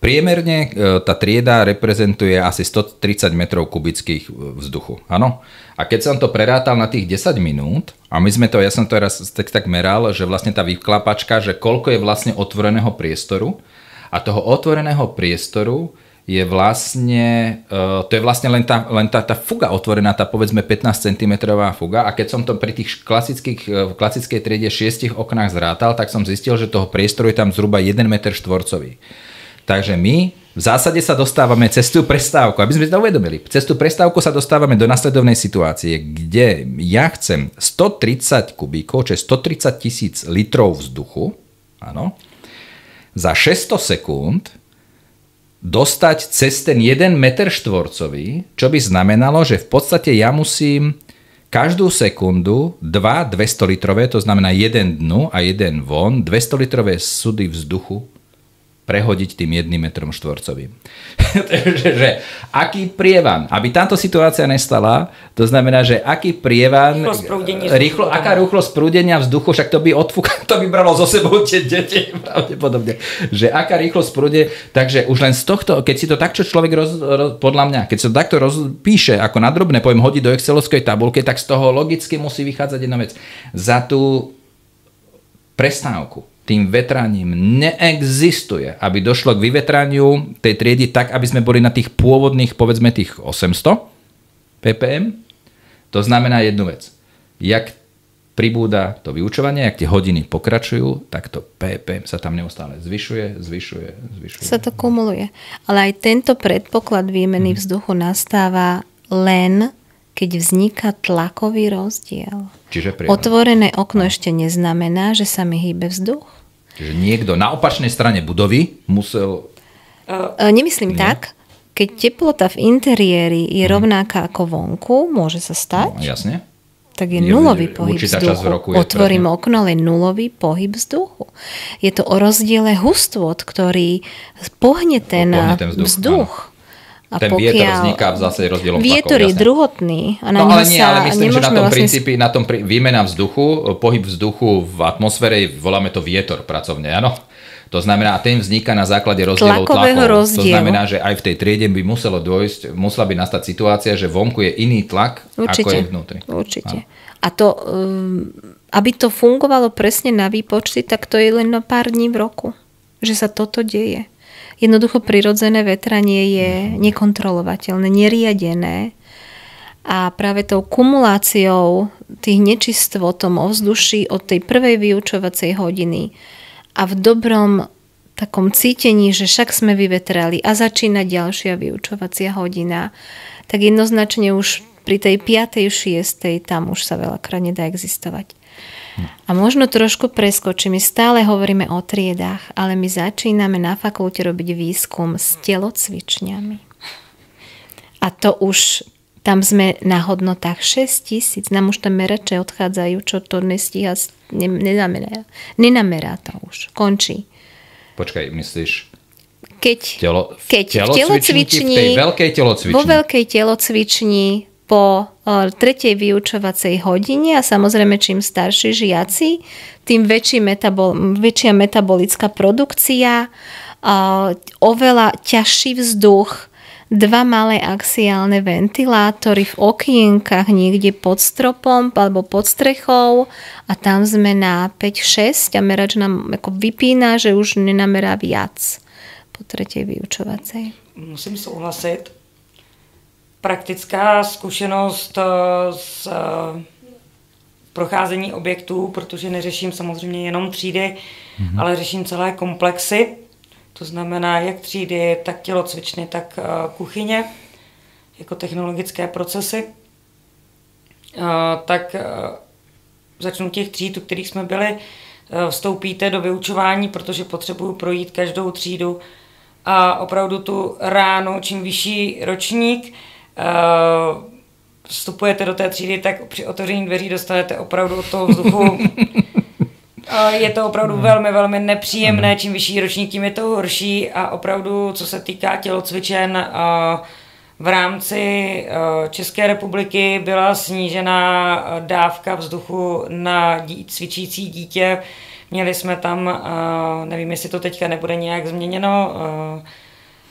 priemerne tá trieda reprezentuje asi 130 metrov kubických vzduchu. Áno? A keď som to prerátal na tých 10 minút, a ja som to raz tak meral, že vlastne tá vyklapačka, že koľko je vlastne otvoreného priestoru, a toho otvoreného priestoru je vlastne, to je vlastne len tá fuga otvorená, tá povedzme 15 cm fuga, a keď som to pri tých klasickej triede 6 oknách zrátal, tak som zistil, že toho priestoru je tam zhruba 1 m štvorcový. Takže my v zásade sa dostávame cez tú prestávku, aby sme si to uvedomili, cez tú prestávku sa dostávame do nasledovnej situácie, kde ja chcem 130 kubíkov, čiže 130 000 litrov vzduchu, áno, za 600 sekúnd dostať cez ten 1 meter štvorcový, čo by znamenalo, že v podstate ja musím každú sekundu 2 200-litrové, to znamená jeden dnu a jeden von, 200-litrové sudy vzduchu prehodiť tým 1 metrom štvorcovým. Takže aký prievan, aby táto situácia nestala, to znamená, že aký prievan, aká rýchlosť prúdenia vzduchu, však to by bralo zo sebou tie deti, pravdepodobne, že aká rýchlosť prúdenia, takže už len z tohto, keď si to takto človek podľa mňa, keď sa to takto píše, ako na drobné, poviem, hodí do excelovskej tabulky, tak z toho logicky musí vychádzať jedna vec. Za tú prestávku tým vetraním neexistuje, aby došlo k vyvetraniu tej triedy tak, aby sme boli na tých pôvodných, povedzme tých 800 ppm. To znamená jednu vec. Jak pribúda to vyučovanie, jak tie hodiny pokračujú, tak to ppm sa tam neustále zvyšuje. Sa to kumuluje. Ale aj tento predpoklad výmeny vzduchu nastáva len, keď vzniká tlakový rozdiel. Otvorené okno ešte neznamená, že sa mi hýbe vzduch. Čiže niekto na opačnej strane budovy musel... Nemyslím tak. Keď teplota v interiéri je rovnaká ako vonku, môže sa stať. No, jasne. Tak je nulový pohyb vzduchu. Otvorím okno, ale nulový pohyb vzduchu. Je to o rozdiele hustôt, ktorý pohne ten vzduch. A ten vietor vzniká v zásade rozdielom tlakov. Vietor je druhotný. A no ale nie, ale myslím, že na tom princípi, výmena vzduchu, pohyb vzduchu v atmosfére, voláme to vietor pracovne, áno? To znamená, a ten vzniká na základe rozdielov tlakov. To znamená, že aj v tej triede by musela by nastať situácia, že vonku je iný tlak, ako je vnútri. Určite. A to, aby to fungovalo presne na výpočty, tak to je len na pár dní v roku, že sa toto deje. Jednoducho prirodzené vetranie je nekontrolovateľné, neriadené a práve tou kumuláciou tých nečistôt v tom ovzduší od tej prvej vyučovacej hodiny a v dobrom takom cítení, že však sme vyvetrali a začína ďalšia vyučovacia hodina, tak jednoznačne už pri tej 5. 6. tam už sa veľakrát nedá existovať. A možno trošku preskočíme, stále hovoríme o triedách, ale my začíname na fakulte robiť výskum s telocvičňami. A to už, tam sme na hodnotách 6 000, nám už tam merače odchádzajú, čo to nestíha, nenamerá to už, končí. Počkaj, myslíš? Keď v telocvični, v tej veľkej telocvični. Vo veľkej telocvični po 3. vyučovacej hodine a samozrejme čím starší žiaci, tým väčšia metabolická produkcia, oveľa ťažší vzduch, 2 malé axiálne ventilátory v okienkach niekde pod stropom alebo pod strechou a tam sme na 5-6 a merač nám ako vypína, že už nenamerá viac po 3. vyučovacej. Musím souhlasit. Praktická zkušenost z procházení objektů, protože neřeším samozřejmě jenom třídy, ale řeším celé komplexy. To znamená jak třídy, tak tělocvičny, tak kuchyně, jako technologické procesy. Tak začnu těch tříd, u kterých jsme byli, vstoupíte do vyučování, protože potřebuju projít každou třídu a opravdu tu ráno, čím vyšší ročník, vstupujete do té třídy, tak při otevření dveří dostanete opravdu od toho vzduchu. Je to opravdu velmi, velmi nepříjemné, čím vyšší ročník, tím je to horší a opravdu, co se týká tělocvičen, v rámci České republiky byla snížená dávka vzduchu na cvičící dítě. Měli jsme tam, nevím, jestli to teďka nebude nějak změněno,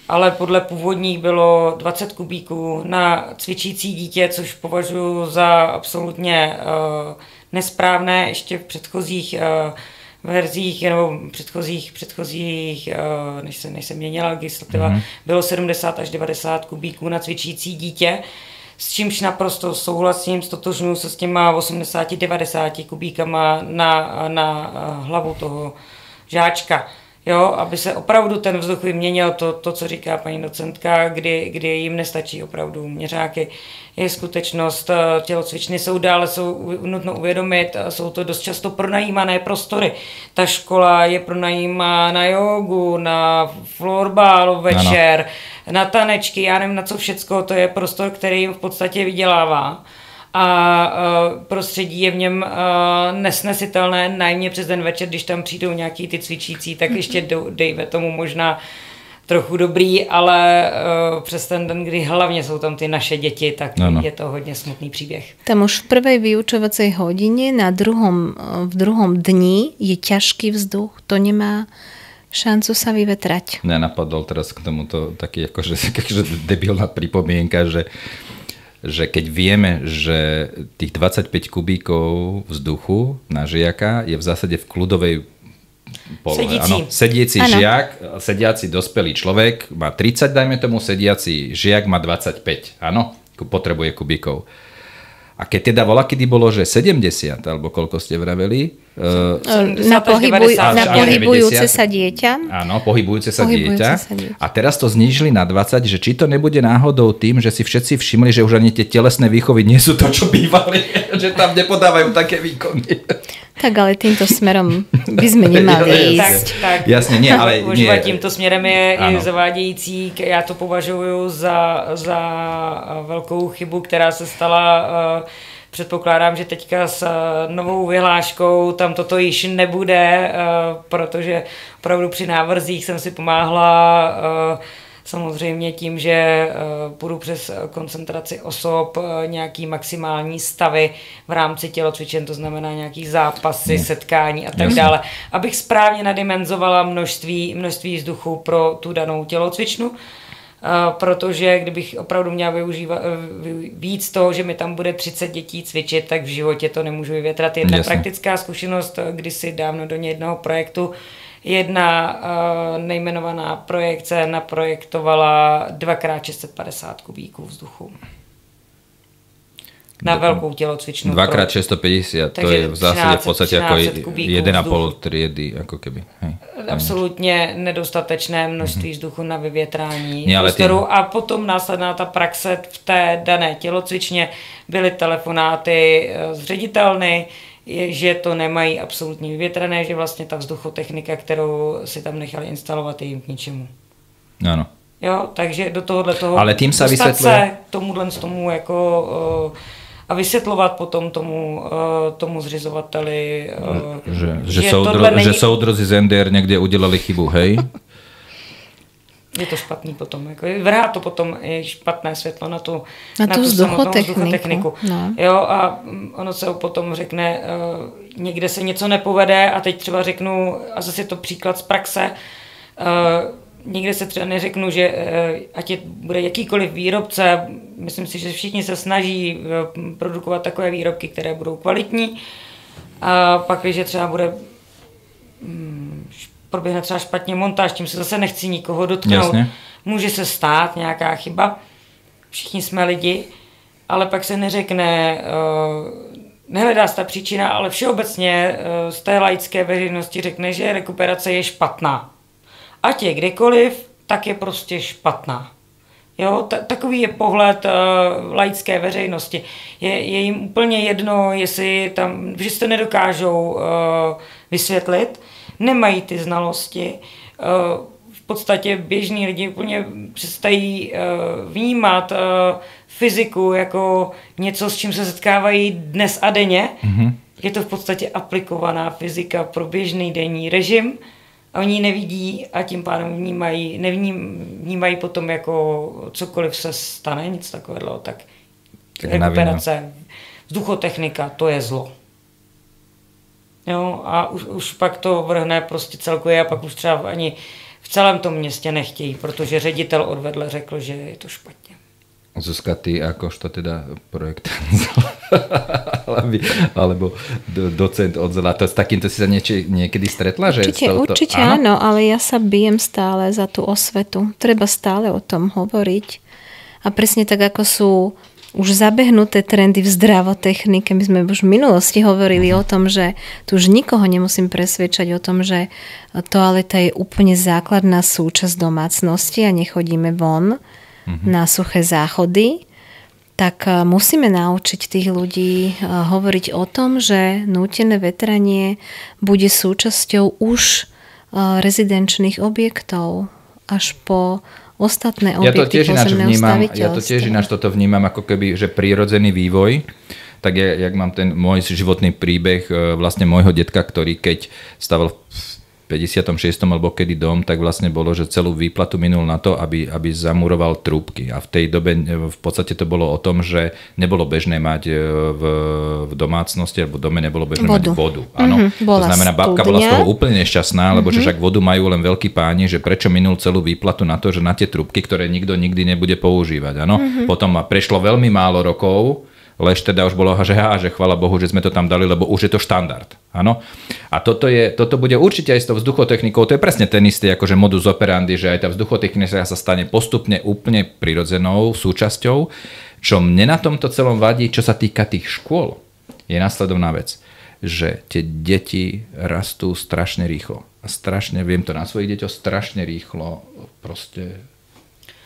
ale podle původních bylo 20 kubíků na cvičící dítě, což považuji za absolutně nesprávné. Ještě v předchozích verzích, nebo předchozích než se měnila legislativa, bylo 70 až 90 kubíků na cvičící dítě, s čímž naprosto souhlasím, stotožňuji se s těma 80-90 kubíkama na hlavu toho žáčka. Jo, aby se opravdu ten vzduch vyměnil, to co říká paní docentka, kdy jim nestačí opravdu měřáky. Je skutečnost, tělocvičny jsou dále, jsou nutno uvědomit, jsou to dost často pronajímané prostory. Ta škola je pronajímá na jogu, na florbal večer, na tanečky, já nevím na co všecko, to je prostor, který jim v podstatě vydělává. A prostředí je v něm nesnesitelné, najmě přes den večer, když tam přijdou nějaký ty cvičící, tak ještě dejme tomu možná trochu dobrý, ale přes ten den, kdy hlavně jsou tam ty naše děti, tak je to hodně smutný příběh. Tam už v prvej vyučovacej hodine, v druhom dni je ťažký vzduch, to nemá šancu sa vyvetrať. Nenapadol teraz k tomuto taký akože debilná pripomienka, že keď vieme, že tých 25 kubíkov vzduchu na žiaka je v zásade v kľudovej polohe. Sediaci žiak, sediaci dospelý človek má 30, dajme tomu, sediaci žiak má 25, áno, potrebuje kubíkov. A keď teda kedy bolo, že 70, alebo koľko ste vraveli? Na pohybujúce sa dieťa. Áno, pohybujúce sa dieťa. A teraz to znížili na 20, že či to nebude náhodou tým, že si všetci všimli, že už ani tie telesné výchovy nie sú to, čo bývali, že tam nepodávajú také výkony. Tak ale týmto smerom by sme nemali ísť. Tak. Jasne, nie, ale nie. Tímto směrem je zavádějící. Já to považuji za velkou chybu, která se stala. Předpokládám, že teďka s novou vyhláškou tam toto již nebude, protože opravdu při návrzích jsem si pomáhla samozřejmě tím, že půjdu přes koncentraci osob, nějaký maximální stavy v rámci tělocvičen, to znamená nějaký zápasy, setkání a tak dále, abych správně nadimenzovala množství vzduchu pro tu danou tělocvičnu. Protože kdybych opravdu měla využívat víc toho, že mi tam bude 30 dětí cvičit, tak v životě to nemůžu vyvětrat. Jedna praktická zkušenost, kdysi dávno do jednoho projektu jedna nejmenovaná projekce naprojektovala 2x650 kubíků vzduchu. Na velkou tělocvičnu. 2x650, to je v zásade v podstate ako 1,5 triedy, ako keby. Hej. Absolutně nedostatečné množství vzduchu na vyvětrání prostoru. A potom následná ta praxe v té dané tělocvičně byly telefonáty z ředitelny, že to nemají absolutně vyvětrané, že vlastně ta vzduchotechnika, kterou si tam nechali instalovat, je jim k ničemu. Ano. Jo, takže do tohohle toho ale tím se vysvětluje tomu jako a vysvětlovat potom tomu zřizovateli, že soudruzi z NDR někde udělali chybu, hej? Je to špatný potom. Jako, vrhá to potom i špatné světlo na tu vzduchotechniku. No. Jo, a ono se potom řekne, někde se něco nepovede a teď třeba řeknu, a zase je to příklad z praxe, nikde se třeba neřeknu, že ať je bude jakýkoliv výrobce, myslím si, že všichni se snaží produkovat takové výrobky, které budou kvalitní. A pak, když třeba bude proběhne třeba špatně montáž, tím se zase nechci nikoho dotknout. Jasně. Může se stát nějaká chyba, všichni jsme lidi, ale pak se neřekne, nehledá se ta příčina, ale všeobecně z té laické veřejnosti řekne, že rekuperace je špatná. Ať je kdekoliv, tak je prostě špatná. Jo, takový je pohled laické veřejnosti. Je jim úplně jedno, jestli tam, že si to nedokážou vysvětlit, nemají ty znalosti. V podstatě běžní lidi úplně přestají vnímat fyziku jako něco, s čím se setkávají dnes a denně. Mm-hmm. Je to v podstatě aplikovaná fyzika pro běžný denní režim. A oni ji nevidí a tím pádem vnímají potom jako cokoliv se stane, nic takového, tak rekuperace, vzduchotechnika, to je zlo. Jo, a už pak to vrhne prostě celkově a pak už třeba ani v celém tom městě nechtějí, protože ředitel odvedle řekl, že je to špatně. Zuzka, ty akožto teda projektant alebo docent od Zlata, s takýmto si sa niekedy stretla? Určite áno, ale ja sa bijem stále za tú osvetu. Treba stále o tom hovoriť. A presne tak, ako sú už zabehnuté trendy v zdravotechnike. My sme už v minulosti hovorili o tom, že tu už nikoho nemusím presvedčať o tom, že toaleta je úplne základná súčasť domácnosti a nechodíme von na suché záchody, tak musíme naučiť tých ľudí hovoriť o tom, že nútené vetranie bude súčasťou už rezidenčných objektov až po ostatné objekty pozemného staviteľstva. Ja to tiež ináč toto vnímam ako keby, že prírodzený vývoj, tak jak mám ten môj životný príbeh vlastne môjho detka, ktorý keď staval v 56. alebo kedy dom, tak vlastne bolo, že celú výplatu minul na to, aby zamuroval trúbky. A v tej dobe v podstate to bolo o tom, že nebolo bežné mať v domácnosti alebo v dome nebolo bežné mať vodu. Áno. To znamená, babka bola z toho úplne nešťastná, lebo že však vodu majú len veľkí páni, že prečo minul celú výplatu na to, že na tie trúbky, ktoré nikto nikdy nebude používať. Áno. Potom prešlo veľmi málo rokov, lež teda už bolo, že chvála Bohu, že sme to tam dali, lebo už je to štandard. Áno. A toto bude určite aj s tou vzduchotechnikou, to je presne ten istý akože modus operandi, že aj tá vzduchotechnika sa stane postupne úplne prirodzenou súčasťou. Čo mne na tomto celom vadí, čo sa týka tých škôl, je nasledovná vec, že tie deti rastú strašne rýchlo. A strašne, viem to na svojich deťoch, strašne rýchlo proste.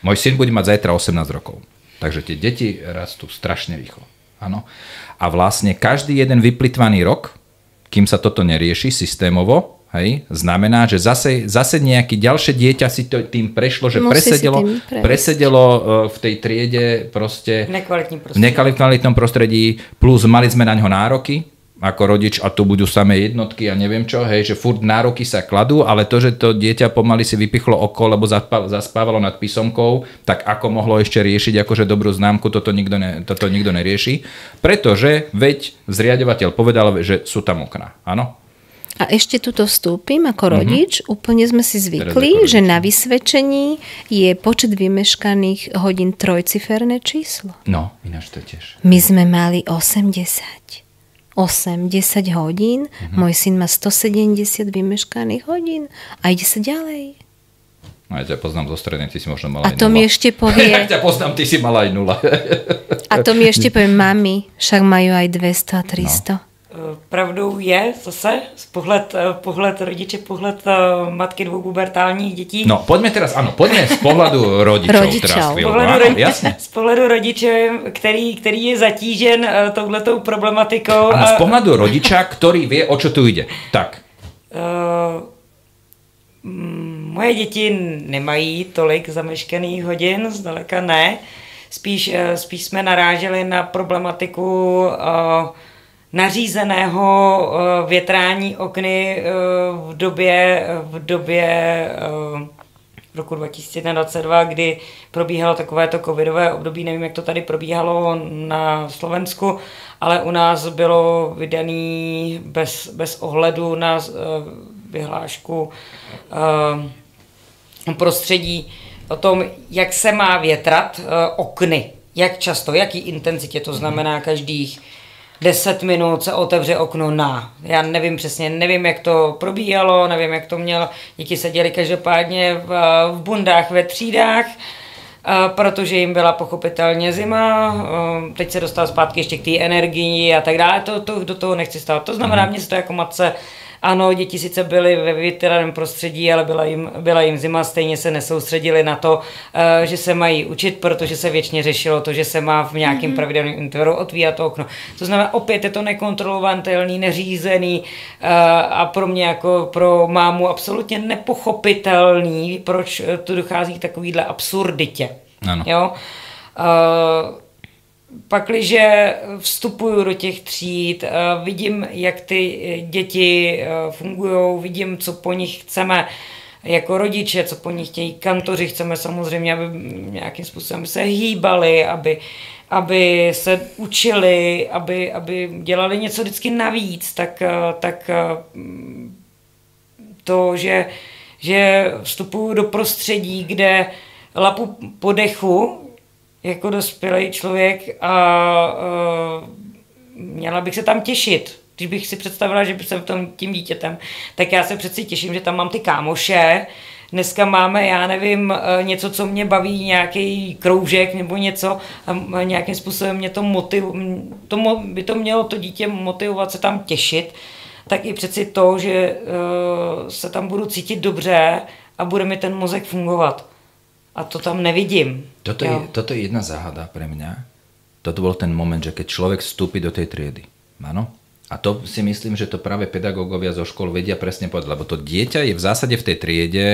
Môj syn bude mať zajtra 18 rokov. Takže tie deti rastú strašne rýchlo. Áno. A vlastne každý jeden vyplitvaný rok, kým sa toto nerieši systémovo, hej, znamená, že zase nejaké ďalšie dieťa si to tým prešlo, že presedelo v tej triede proste v nekvalitnom prostredí, plus mali sme na ňo nároky ako rodič a tu budú samé jednotky a neviem čo, hej, že furt nároky sa kladú, ale to, že to dieťa pomaly si vypichlo oko, lebo zaspávalo nad písomkou, tak ako mohlo ešte riešiť akože dobrú známku, toto nikto nerieši, pretože veď zriaďovateľ povedal, že sú tam okná, áno? A ešte tuto vstúpim ako rodič. Úplne sme si zvykli, že na vysvedčení je počet vymeškaných hodín trojciferné číslo. No, ináč to tiež. My sme mali 10 hodín, môj syn má 170 vymeškaných hodín a ide sa ďalej. No, ja ťa poznám zo strednej, ty si možno mala aj 0. A to mi ešte povie... Ja ťa poznám, ty si mala aj 0. A to mi ešte povie, mami, však majú aj 200 a 300. No. Pravdou je zase pohled rodiče, pohled matky dvou pubertálních dětí. No, poďme z pohľadu rodičov. Z pohledu rodiče, který je zatížen touhletou problematikou. Áno, z pohľadu rodiča, ktorý vie, o čo tu ide. Tak. Moje děti nemají tolik zameškaných hodin, zdaleka ne. Spíš jsme naráželi na problematiku nařízeného větrání okny v době roku 2022, kdy probíhalo takovéto covidové období, nevím, jak to tady probíhalo na Slovensku, ale u nás bylo vydaný bez ohledu na vyhlášku prostředí, o tom, jak se má větrat okny, jak často, jaký intenzitě, to znamená každých 10 minut se otevře okno já nevím přesně, nevím, jak to probíhalo, nevím, jak to mělo, děti seděly každopádně v bundách ve třídách, protože jim byla pochopitelně zima, teď se dostal zpátky ještě k té energii a tak dále, do toho nechci stát. To znamená, mě se to jako matce, ano, děti sice byly ve větraném prostředí, ale byla jim zima, stejně se nesoustředili na to, že se mají učit, protože se věčně řešilo to, že se má v nějakém pravidelném intervalu otvírat to okno. To znamená, opět je to nekontrolovatelný, neřízený a pro mě jako pro mámu absolutně nepochopitelný, proč tu dochází k takovýhle absurditě. Ano. Jo? Pakliže vstupuju do těch tříd, vidím, jak ty děti fungují, vidím, co po nich chceme jako rodiče, co po nich chtějí kantoři, chceme samozřejmě, aby nějakým způsobem se hýbali, aby se učili, aby dělali něco vždycky navíc, tak to, že vstupuju do prostředí, kde lapu po dechu, jako dospělý člověk a měla bych se tam těšit. Když bych si představila, že jsem tím dítětem, tak já se přeci těším, že tam mám ty kámoše. Dneska máme, já nevím, něco, co mě baví, nějaký kroužek nebo něco a nějakým způsobem mě to by to mělo to dítě motivovat se tam těšit. Tak i přeci to, že se tam budu cítit dobře a bude mi ten mozek fungovat. A to tam nevidím. Toto je jedna záhada pre mňa. Toto bol ten moment, že keď človek vstúpi do tej triedy. Áno? A to si myslím, že to práve pedagógovia zo škôl vedia presne povedať, lebo to dieťa je v zásade v tej triede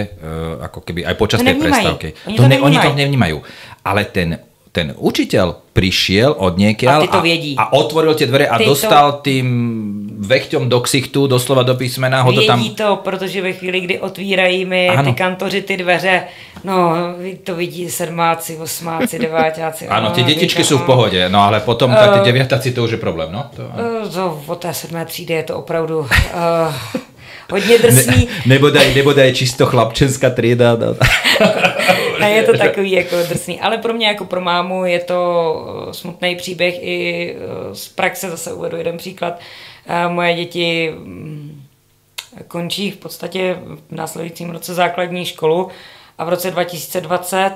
ako keby aj počas tej prestávky. Oni to nevnímajú. Ale ten učiteľ prišiel od niekiaľ a otvoril tie dvere a dostal tým vechťom do ksichtu, doslova do písmena. Vědí to, protože ve chvíli, kdy otvírají mi ty kantoři ty dveře, no to vidí sedmáci, osmáci, deváťáci. Ano, ty dětičky jsou v pohodě, no ale potom tak ty devětáci to už je problém, no? Od té 7. třídy je to opravdu hodně drsný. Nebodaj čisto chlapčenská třída. No. A je to takový jako drsný. Ale pro mě jako pro mámu je to smutný příběh. I z praxe zase uvedu jeden příklad. Moje děti končí v podstatě v následujícím roce základní školu a v roce 2020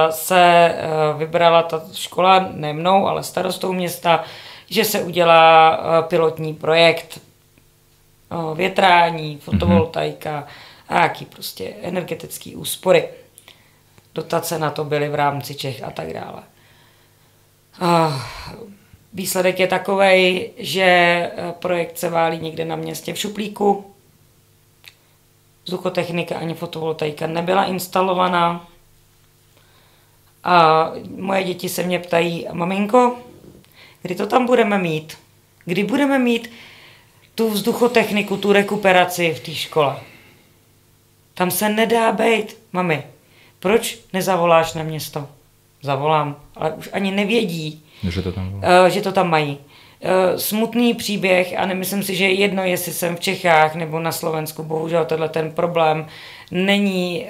se vybrala ta škola, ne mnou, ale starostou města, že se udělá pilotní projekt větrání, fotovoltaika a jaký prostě energetický úspory. Dotace na to byly v rámci Čech a tak dále. Výsledek je takovej, že projekt se válí někde na městě v šuplíku. Vzduchotechnika ani fotovoltaika nebyla instalovaná. A moje děti se mě ptají, maminko, kdy to tam budeme mít? Kdy budeme mít tu vzduchotechniku, tu rekuperaci v té škole? Tam se nedá bejt, mami. Proč nezavoláš na město? Zavolám, ale už ani nevědí, že to tam mají. Smutný příběh a nemyslím si, že je jedno, jestli jsem v Čechách nebo na Slovensku. Bohužel tenhle ten problém není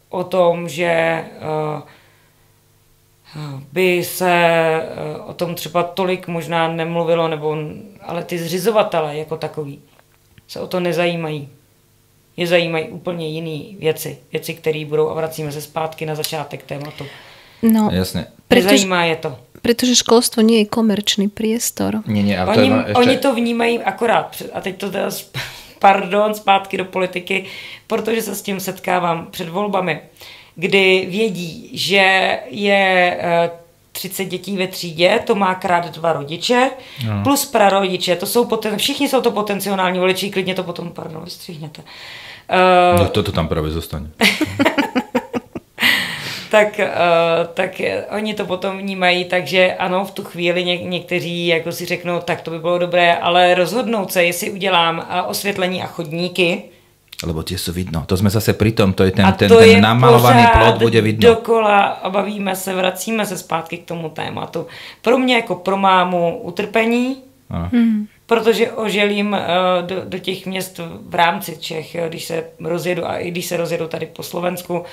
o tom, že by se o tom třeba tolik možná nemluvilo, ale ty zřizovatelé jako takový se o to nezajímají. Je zajímají úplně jiné věci, které budou, a vracíme se zpátky na začátek tématu. No, jasne. Nezajímá je to. Protože školstvo nie je komerčný priestor. Nie, oni to vnímají akorát. A teď to teda, zpátky do politiky, protože se s tím setkávám před volbami, kdy vědí, že je 30 dětí ve třídě, to má krát 2 rodiče, plus prarodiče, všichni jsou to potenciální voliči, klidně to potom, vystřihněte. No toto tam právě zostane. tak oni to potom vnímají, takže ano, v tu chvíli někteří jako si řeknou, tak to by bylo dobré, ale rozhodnout se, jestli udělám osvětlení a chodníky. Lebo tie sú vidno. To sme zase pri tom, to je ten namalovaný plot, bude vidno. Dokola a bavíme se, vracíme se zpátky k tomu tématu. Pro mě jako pro mámu utrpení, protože oželím do těch měst v rámci Čech, když se rozjedu a i když se rozjedu tady po Slovensku,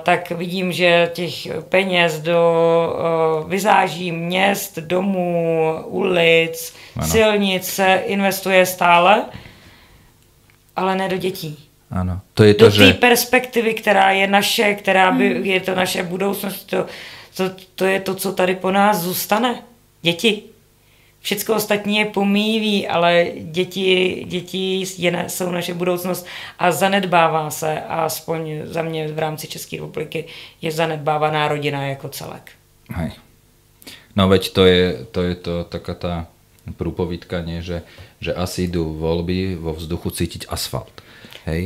tak vidím, že těch peněz do vyzáží měst, domů, ulic, silnic se investuje stále, ale ne do dětí. Ano. To je to, do té perspektivy, která je naše, je to naše budoucnost, to je to, co tady po nás zůstane. Děti. Všecko ostatní je pomíjí, ale děti jsou naše budoucnost a zanedbává se, a aspoň za mě v rámci České republiky je zanedbávaná rodina jako celek. Hej. No veď to je taká tá prúpovídka, nie? Že asi idú voľby vo vzduchu cítiť asfalt. Hej.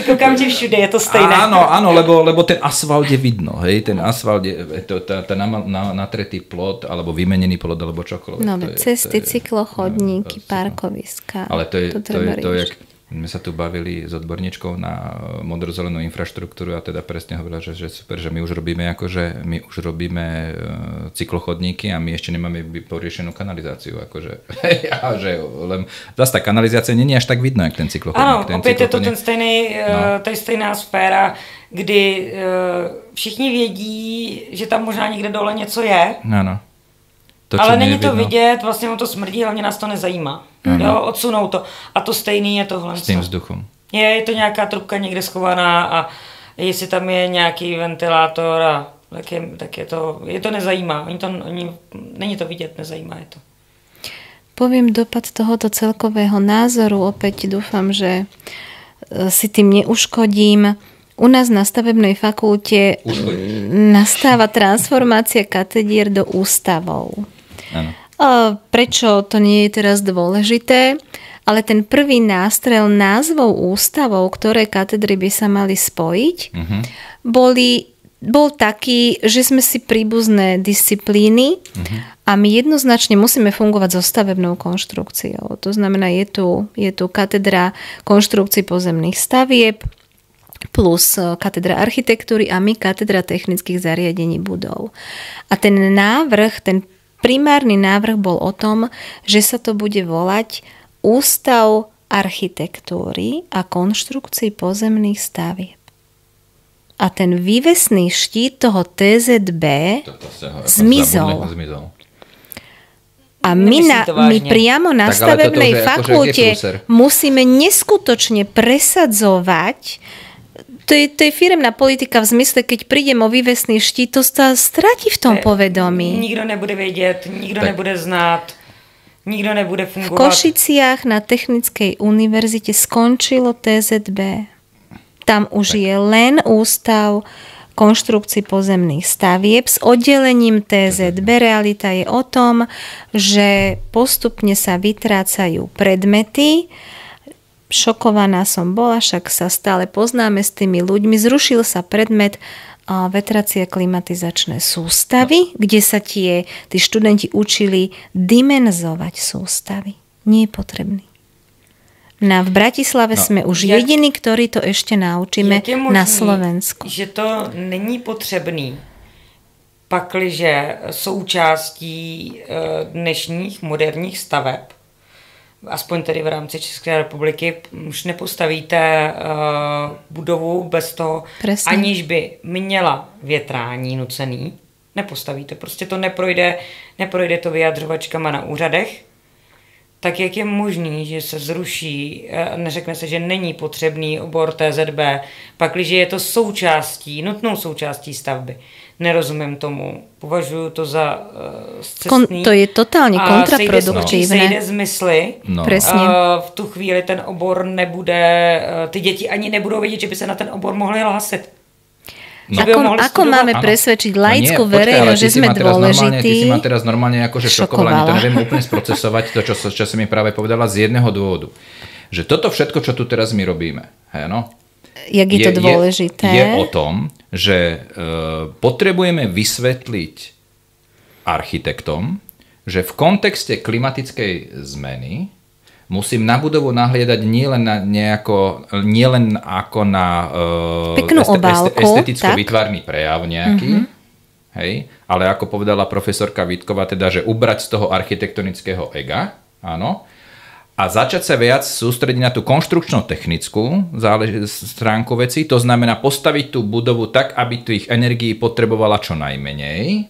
Koukám, že všude je to stejné. Áno, lebo ten asfalt je vidno. Hej. Ten asfalt je natretý plot, alebo vymenený plot, alebo čokoľvek. No, cesty, cyklochodníky, parkoviska. Ale to je jak my sa tu bavili s odborníčkou na modrozelenú infraštruktúru a teda presne hovorila, že super, že my už robíme cyklochodníky a my ešte nemáme poriešenú kanalizáciu. Akože, a že len zase tá kanalizácia není až tak vidno, jak ten cyklochodník. Ano, opět je to ta stejná sféra, kdy všichni vědí, že tam možná někde dole něco je. Ano. Ale není to vidět, vlastně mu to smrdí, hlavně nás to nezajímá. Jo, odsunou to. A to stejný je tohle. S tím vzduchem. Je to nějaká trubka někde schovaná a jestli tam je nějaký ventilátor, tak je to nezajímá. Není to vidět, nezajímá je to. Poviem dopad tohoto celkového názoru. Opäť dúfam, že si tým neuškodím. U nás na stavebnej fakulte nastáva transformácia katedier do ústavov. Áno. Prečo to nie je teraz dôležité? Ale ten prvý nástrel názvov ústavov, ktoré katedry by sa mali spojiť, bol taký, že sme si príbuzné disciplíny a my jednoznačne musíme fungovať so stavebnou konštrukciou. To znamená, je tu katedra konštrukcií pozemných stavieb plus katedra architektúry a my katedra technických zariadení budov. A ten primárny návrh bol o tom, že sa to bude volať Ústav architektúry a konštrukcií pozemných stavieb. A ten vývesný štít toho TZB zmizol. A my priamo na stavebnej fakulte musíme neskutočne presadzovať. To je firemná politika v zmysle, keď prídem o vývesný štít, to sa stratí v tom povedomí. Nikto nebude vedieť, nikto nebude znát, nikto nebude fungovať. V Košiciach na Technickej univerzite skončilo TZB. Tam už je len ústav konštrukcií pozemných stavieb s oddelením TZB. Realita je o tom, že postupne sa vytrácajú predmety. Šokovaná som bola, však sa stále poznáme s tými ľuďmi. Zrušil sa predmet vetracie klimatizačné sústavy, kde sa tí študenti učili dimenzovať sústavy. Nie je potrebný. V Bratislave sme už jediní, ktorí to ešte naučíme na Slovensku. Že to není potřebný, pakliže součástí dnešních moderních staveb, aspoň tedy v rámci České republiky, už nepostavíte budovu bez toho, aniž by měla větrání nucený. Nepostavíte, prostě to neprojde to vyjadřovačkama na úřadech. Tak jak je možný, že se zruší, neřekne se, že není potřebný obor TZB, pakliže je to nutnou součástí stavby. Nerozumím tomu, považuji to za scestný. To je totálně kontraproduktivné. Sejde zmysly. No. Presne. V tu chvíli ten obor nebude, ty děti ani nebudou vědět, že by se na ten obor mohli hlásit. No. Ako máme presvedčiť laickú verejnosť, že sme dôležití? Ty si ma teraz normálne akože šokovala, to neviem úplne sprocesovať, to, čo si mi práve povedala, z jedného dôvodu. Že toto všetko, čo tu teraz my robíme, jak je to dôležité? Je o tom, že potrebujeme vysvetliť architektom, že v kontexte klimatickej zmeny musím na budovu nahliadať nielen ako na peknú obálku, esteticko-výtvarný prejav nejaký, hej, ale ako povedala profesorka Vítková, teda, že ubrať z toho architektonického ega, áno, a začať sa viac sústrediť na tú konštrukčno-technickú stránku veci, to znamená postaviť tú budovu tak, aby tých energií potrebovala čo najmenej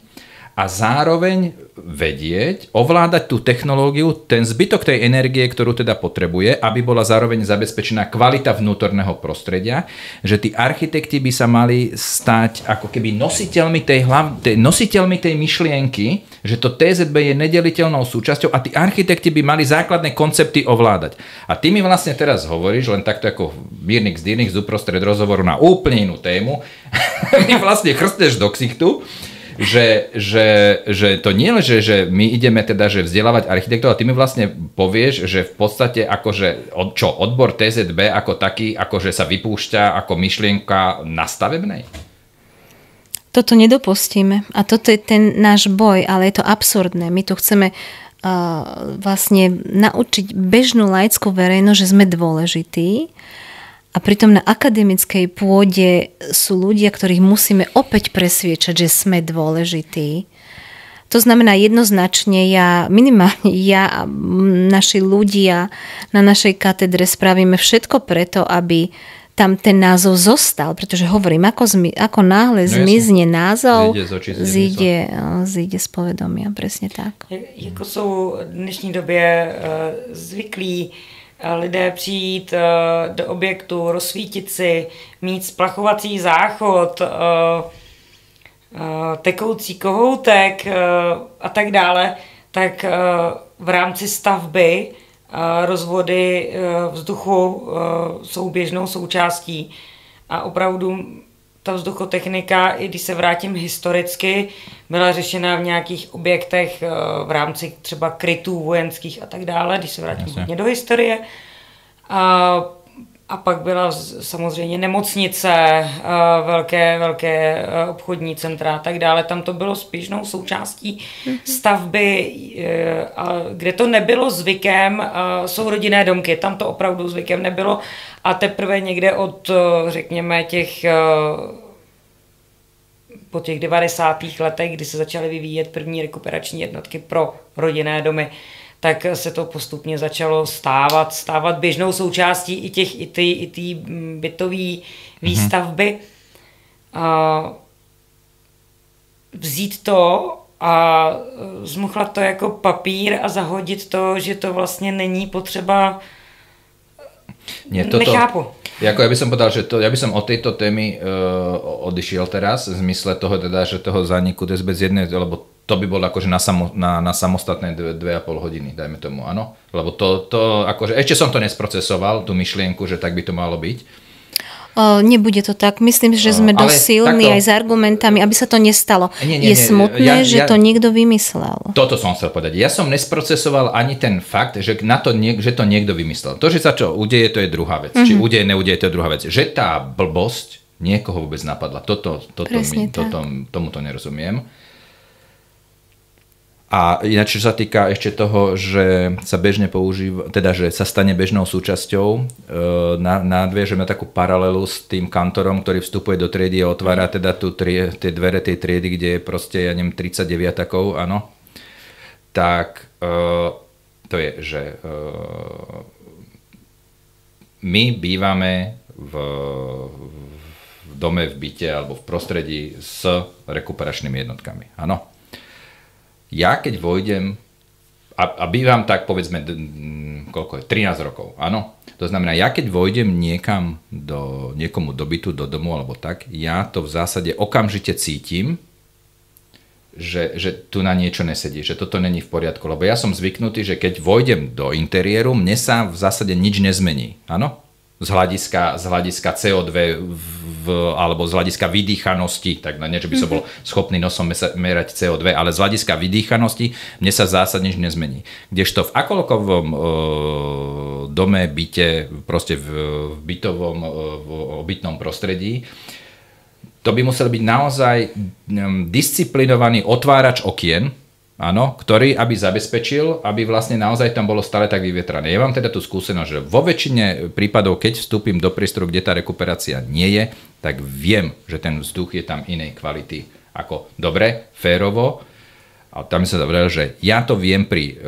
a zároveň vedieť, ovládať tú technológiu, ten zbytok tej energie, ktorú teda potrebuje, aby bola zároveň zabezpečená kvalita vnútorného prostredia, že tí architekti by sa mali stať ako keby nositeľmi tej myšlienky, že to TZB je nedeliteľnou súčasťou a tí architekti by mali základné koncepty ovládať. A ty mi vlastne teraz hovoríš, len takto ako Mírnik z Dýrnik z uprostred rozhovoru na úplne inú tému, mi vlastne chrstneš do ksichtu, že to nie je, že my ideme teda že vzdelávať architektov, a ty mi vlastne povieš, že v podstate akože odbor TZB ako taký, akože sa vypúšťa ako myšlienka na stavebnej? Toto nedopustíme a toto je ten náš boj, ale je to absurdné. My tu chceme vlastne naučiť bežnú laickú verejnosť, že sme dôležití. A pritom na akademickej pôde sú ľudia, ktorých musíme opäť presviečať, že sme dôležití. To znamená jednoznačne, minimálne ja a naši ľudia na našej katedre spravíme všetko preto, aby tam ten názov zostal, pretože hovorím, ako náhle zmizne názov, zíde z povedomia, presne tak. Jako jsou v dnešní době zvyklí lidé přijít do objektu, rozsvítit si, mít splachovací záchod, tekoucí kohoutek a tak dále, tak v rámci stavby rozvody vzduchu jsou běžnou součástí a opravdu ta vzduchotechnika, i když se vrátím historicky, byla řešena v nějakých objektech v rámci třeba krytů vojenských a tak dále, když se vrátím hodně do historie. A pak byla samozřejmě nemocnice, velké obchodní centra a tak dále. Tam to bylo běžnou součástí stavby, kde to nebylo zvykem, jsou rodinné domky, tam to opravdu zvykem nebylo. A teprve někde od, řekněme, po těch 90. letech, kdy se začaly vyvíjet první rekuperační jednotky pro rodinné domy, tak se to postupně začalo stávat běžnou součástí i té bytové výstavby. Vzít to a zmuchlat to jako papír a zahodit to, že to vlastně není potřeba, nechápu. Ja by som povedal, že ja by som od tejto témy odišiel teraz, v zmysle toho teda, že toho zániku TZB z jednej, lebo to by bolo akože na samostatné 2,5 hodiny, dajme tomu, áno? Lebo to akože, ešte som to nesprocesoval, tú myšlienku, že tak by to malo byť. Nebude to tak. Myslím, že sme dosť silní aj s argumentami, aby sa to nestalo. Je smutné, že to niekto vymyslel. Toto som chcel povedať. Ja som nesprocesoval ani ten fakt, že to niekto vymyslel. To, že sa čo udeje, to je druhá vec. Či udeje, neudeje, to je druhá vec. Že tá blbosť niekoho vôbec napadla. Tomuto nerozumiem. A ináč, čo sa týka ešte toho, že sa bežne používa, teda že sa stane bežnou súčasťou, nadviežem na takú paralelu s tým kantorom, ktorý vstupuje do triedy a otvára teda tie dvere tej triedy, kde je proste, 39-takov, áno. Tak to je, že my bývame v dome, v byte alebo v prostredí s rekuperačnými jednotkami, áno. Ja keď vojdem a bývam tak povedzme koľko je, 13 rokov, áno. To znamená, ja keď vojdem niekomu do bytu, do domu alebo tak, ja to v zásade okamžite cítim, že tu na niečo nesedí, že toto není v poriadku, lebo ja som zvyknutý, že keď vojdem do interiéru, mne sa v zásade nič nezmení, áno. Z hľadiska CO2 alebo z hľadiska vydýchanosti, tak nie, že by som bol schopný nosom merať CO2, ale z hľadiska vydýchanosti mne sa zásadne nič nezmení. Kdežto v akoľkovom dome, byte, proste v bytnom prostredí, to by musel byť naozaj disciplinovaný otvárač okien, áno, ktorý aby zabezpečil, aby vlastne naozaj tam bolo stále tak vyvietrané. Ja mám teda tú skúsenosť, že vo väčšine prípadov, keď vstúpim do priestoru, kde tá rekuperácia nie je, tak viem, že ten vzduch je tam inej kvality ako dobre, férovo, a tam sa povedal, že ja to viem pri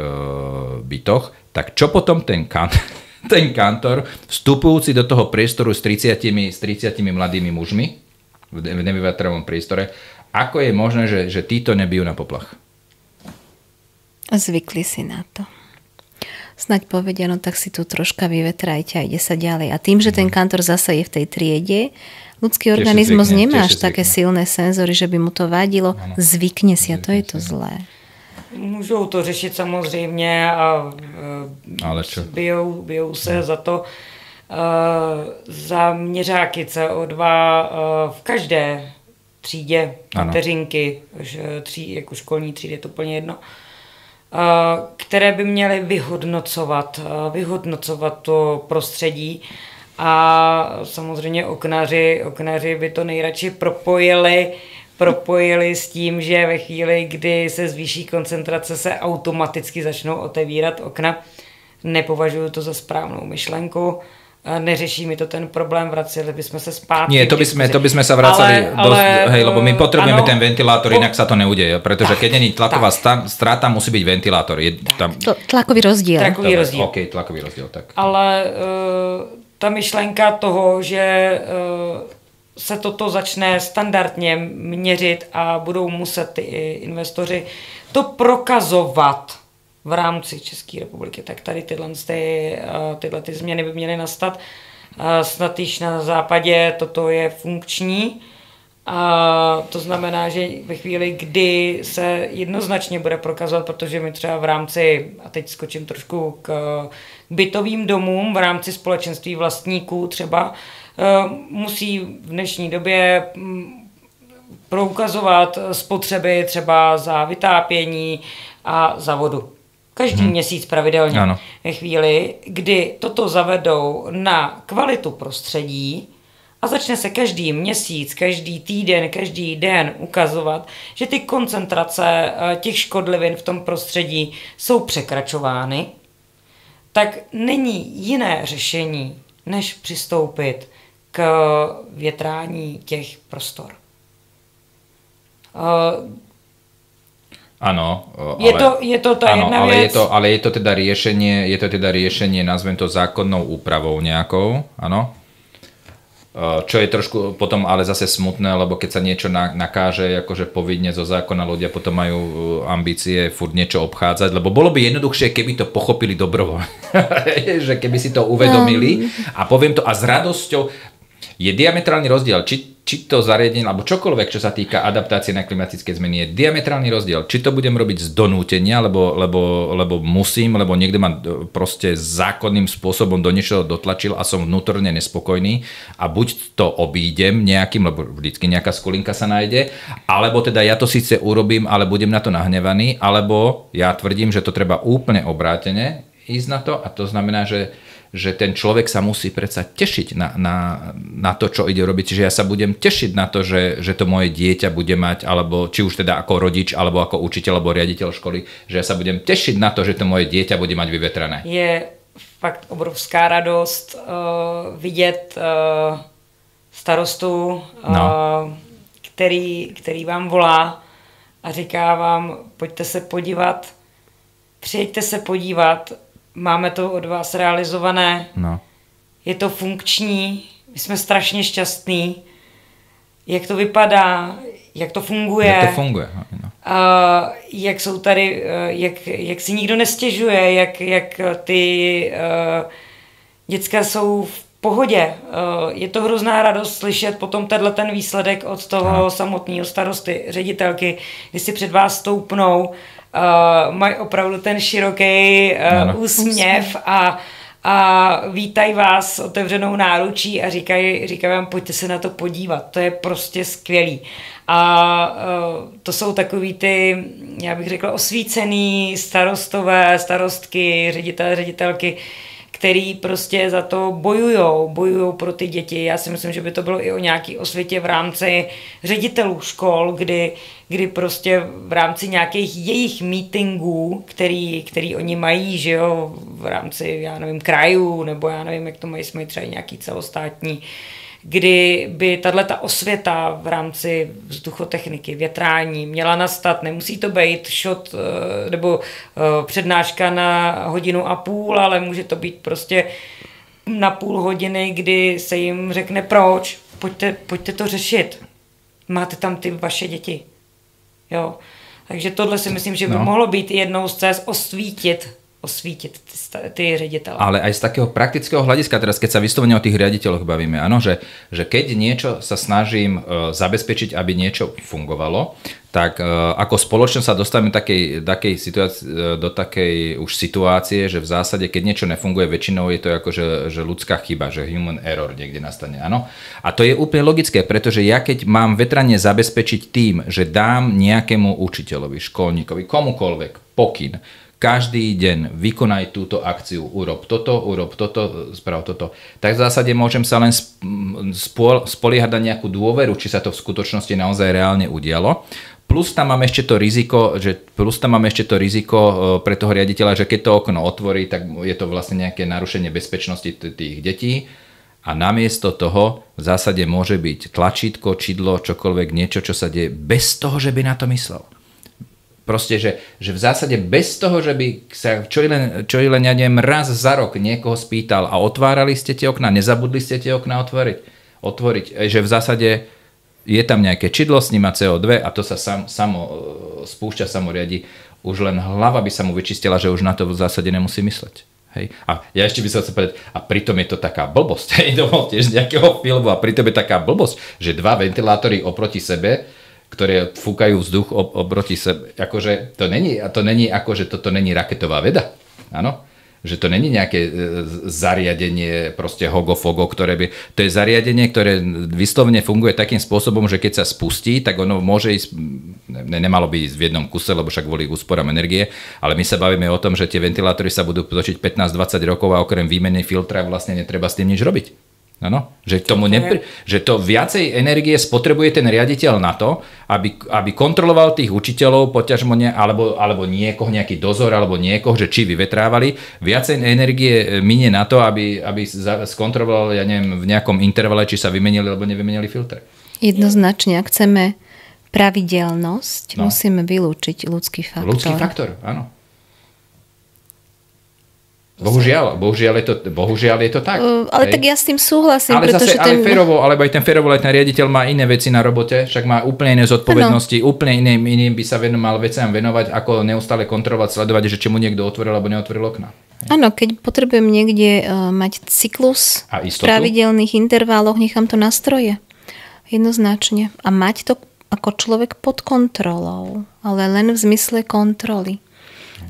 bytoch, tak čo potom ten kantor, vstupujúci do toho priestoru s 30 mladými mužmi v nevyvetravom priestore, ako je možné, že títo nebijú na poplach? Zvykli si na to. Snaď povedia, no tak si tu troška vyvetrajte a ide sa ďalej. A tým, že ten kantor zase je v tej triede, ľudský organizmus nemá až také silné senzory, že by mu to vadilo. Zvykne si a to je to zlé. Můžou to řešit samozřejmě a bijou se za to. Za měřáky CO2 v každé třídě, vteřinky, jako školní třídy, je to úplně jedno, které by měly vyhodnocovat to prostředí. A samozřejmě oknaři by to nejradši propojili s tím, že ve chvíli, kdy se zvýší koncentrace, se automaticky začnou otevírat okna. Nepovažuji to za správnou myšlenku. Neřeší mi to ten problém, vraceli bychom se zpátky. Nie, to by sme sa vracali hej, lebo my potrebujeme ten ventilátor, inak sa to neudeje, pretože keď není tlaková strata, musí byť ventilátor. Tlakový rozdiel. OK, tlakový rozdiel, tak. Ale ta myšlenka toho, že se toto začne standardně měřit a budou muset ty investoři to prokazovat v rámci České republiky, tak tady tyhle změny by měly nastat. Snad již na západě toto je funkční. A to znamená, že ve chvíli, kdy se jednoznačně bude prokazovat, protože my třeba v rámci, a teď skočím trošku k bytovým domům, v rámci společenství vlastníků třeba, musí v dnešní době proukazovat spotřeby třeba za vytápění a za vodu. Každý měsíc pravidelně. Ano. Ve chvíli, kdy toto zavedou na kvalitu prostředí a začne se každý měsíc, každý týden, každý den ukazovat, že ty koncentrace těch škodlivin v tom prostředí jsou překračovány, tak není jiné řešení, než přistoupit k větrání těch prostor. Áno, je to tá jedna vec. Ale je to teda riešenie, nazvem to zákonnou úpravou nejakou, áno? Čo je trošku potom ale zase smutné, lebo keď sa niečo nakáže akože povinne zo zákona, ľudia potom majú ambície furt niečo obchádzať, lebo bolo by jednoduchšie, keby to pochopili dobrovoľne. Že keby si to uvedomili a poviem to a s radosťou. Je diametrálny rozdiel, či to zariadenie, alebo čokoľvek, čo sa týka adaptácie na klimatické zmeny, je diametrálny rozdiel. Či to budem robiť z donútenia, lebo musím, lebo niekto ma proste zákonným spôsobom do niečoho dotlačil a som vnútorne nespokojný a buď to obídem nejakým, lebo vždycky nejaká skulinka sa nájde, alebo teda ja to síce urobím, ale budem na to nahnevaný, alebo ja tvrdím, že to treba úplne obrátene ísť na to a to znamená, že ten človek sa musí predsa tešiť na to, čo ide robiť. Čiže ja sa budem tešiť na to, že to moje dieťa bude mať, alebo či už teda ako rodič, alebo ako učiteľ, alebo riaditeľ školy, že ja sa budem tešiť na to, že to moje dieťa bude mať vyvetrané. Je fakt obrovská radost vidět starostu, který vám volá a říká vám, pojďte se podívat, přijeďte se podívat, máme to od vás realizované, je to funkční, my jsme strašně šťastní, jak to vypadá, jak to funguje, jak jsou tady, jak si nikdo nestěžuje, jak ty děcka jsou v pohodě. Je to hrozná radost slyšet potom ten výsledek od toho samotného starosty, ředitelky, když si před vás stoupnou, mají opravdu ten široký úsměv a vítají vás otevřenou náručí a říkají vám, pojďte se na to podívat, to je prostě skvělý. A to jsou takový ty, já bych řekla, osvícený starostové, starostky, ředitelky, který prostě za to bojujou pro ty děti. Já si myslím, že by to bylo i o nějaký osvětě v rámci ředitelů škol, kdy prostě v rámci nějakých jejich meetingů, který oni mají, že jo, v rámci, já nevím, krajů, nebo já nevím, jak to mají, jsme třeba nějaký celostátní, kdy by tato osvěta v rámci vzduchotechniky, větrání měla nastat. Nemusí to být shot nebo přednáška na 1,5 hodiny, ale může to být prostě na půl hodiny, kdy se jim řekne proč, pojďte to řešit. Máte tam ty vaše děti. Jo. Takže tohle si myslím, že by mohlo být jednou z cest osvítiť tí riaditeľe. Ale aj z takého praktického hľadiska, teraz keď sa vyslovene o tých riaditeľoch bavíme, áno, že keď niečo sa snažím zabezpečiť, aby niečo fungovalo, tak ako spoločnosť sa dostaneme do takej už situácie, že v zásade, keď niečo nefunguje, väčšinou je to ako, že ľudská chyba, že human error niekde nastane, áno. A to je úplne logické, pretože ja keď mám vetranie zabezpečiť tým, že dám nejakému učiteľovi, školníkovi, komukoľvek pokyn, každý deň vykonaj túto akciu, urob toto, sprav toto. Tak v zásade môžem sa len spoliehať na nejakú dôveru, či sa to v skutočnosti naozaj reálne udialo. Plus tam mám ešte to riziko pre toho riaditeľa, že keď to okno otvorí, tak je to vlastne nejaké narušenie bezpečnosti tých detí. A namiesto toho v zásade môže byť tlačítko, čidlo, čokoľvek, niečo, čo sa deje bez toho, že by na to myslel. Proste, že v zásade bez toho, že by sa čo i len ja neviem, raz za rok niekoho spýtal a otvárali ste tie okná, nezabudli ste tie okná otvoriť, že v zásade je tam nejaké čidlo, sníma CO2 a to sa samo spúšťa, samoriadi. Už len hlava by sa mu vyčistila, že už na to v zásade nemusí mysleť. Hej. A ja ešte by som chcel povedať, a pritom je to taká blbosť, to bol tiež z nejakého filmu, a pritom je taká blbosť, že 2 ventilátory oproti sebe, ktoré fúkajú vzduch oproti sebe. Akože to není akože toto není raketová veda. Áno? Že to není nejaké zariadenie proste hogo-fogo, to je zariadenie, ktoré vyslovene funguje takým spôsobom, že keď sa spustí, tak ono môže ísť, nemalo by ísť v jednom kuse, lebo však kvôli úsporám energie, ale my sa bavíme o tom, že tie ventilátory sa budú točiť 15-20 rokov a okrem výmeny filtra vlastne netreba s tým nič robiť. Ano? Že to viacej energie spotrebuje ten riaditeľ na to, aby kontroloval tých učiteľov, poťažmo alebo niekoho, nejaký dozor, alebo niekoho, že či vyvetrávali. Viacej energie minie na to, aby skontroloval, ja neviem, v nejakom intervale, či sa vymenili alebo nevymenili filtre. Jednoznačne, ak chceme pravidelnosť, musíme vylúčiť ľudský faktor. Ľudský faktor, áno. Bohužiaľ je to tak. Ale tak ja s tým súhlasím. Ale zase, férovo, alebo aj ten férovo-letný riaditeľ má iné veci na robote, však má úplne iné zodpovednosti, úplne iným by sa mal veciam venovať, ako neustále kontrolovať, sledovať, že či mu niekto otvoril alebo neotvoril okna. Áno, keď potrebujem niekde mať cyklus v pravidelných interváloch, nechám to na stroje. Jednoznačne. A mať to ako človek pod kontrolou, ale len v zmysle kontroly.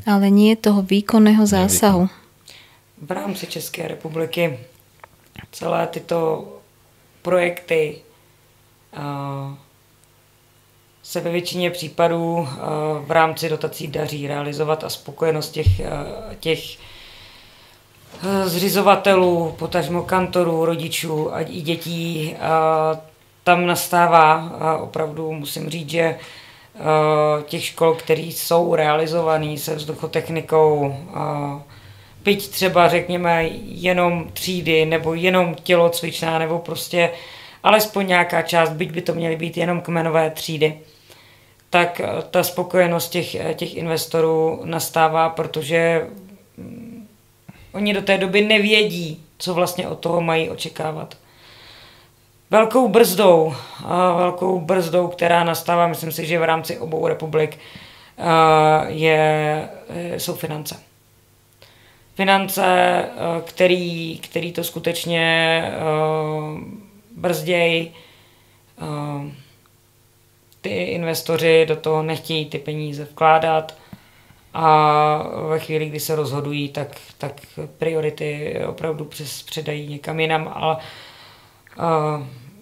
Ale nie toho výkonného zásahu. V rámci České republiky celé tyto projekty se ve většině případů v rámci dotací daří realizovat a spokojenost těch zřizovatelů, potažmo kantorů, rodičů a i dětí tam nastává. Opravdu musím říct, že těch škol, které jsou realizované se vzduchotechnikou, byť třeba řekněme jenom třídy nebo jenom tělocvičná nebo prostě alespoň nějaká část, byť by to měly být jenom kmenové třídy, tak ta spokojenost těch investorů nastává, protože oni do té doby nevědí, co vlastně od toho mají očekávat. Velkou brzdou, která nastává, myslím si, že v rámci obou republik, jsou finance. Finance, který to skutečně brzdějí. Ty investoři do toho nechtějí ty peníze vkládat a ve chvíli, kdy se rozhodují, tak priority opravdu předají někam jinam, ale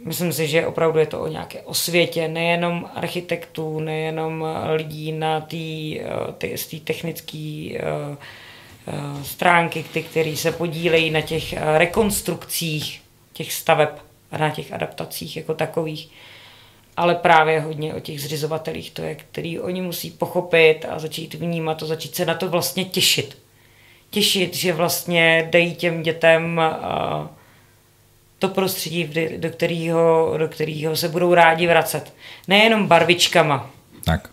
myslím si, že opravdu je to o nějaké osvětě, nejenom architektů, nejenom lidí na té technické stránky, kteří se podílejí na těch rekonstrukcích těch staveb a na těch adaptacích jako takových, ale právě hodně o těch zřizovatelích, to je, který oni musí pochopit a začít vnímat a začít se na to vlastně těšit. Těšit, že vlastně dají těm dětem to prostředí, do kterého se budou rádi vracet. Nejenom barvičkama. Tak,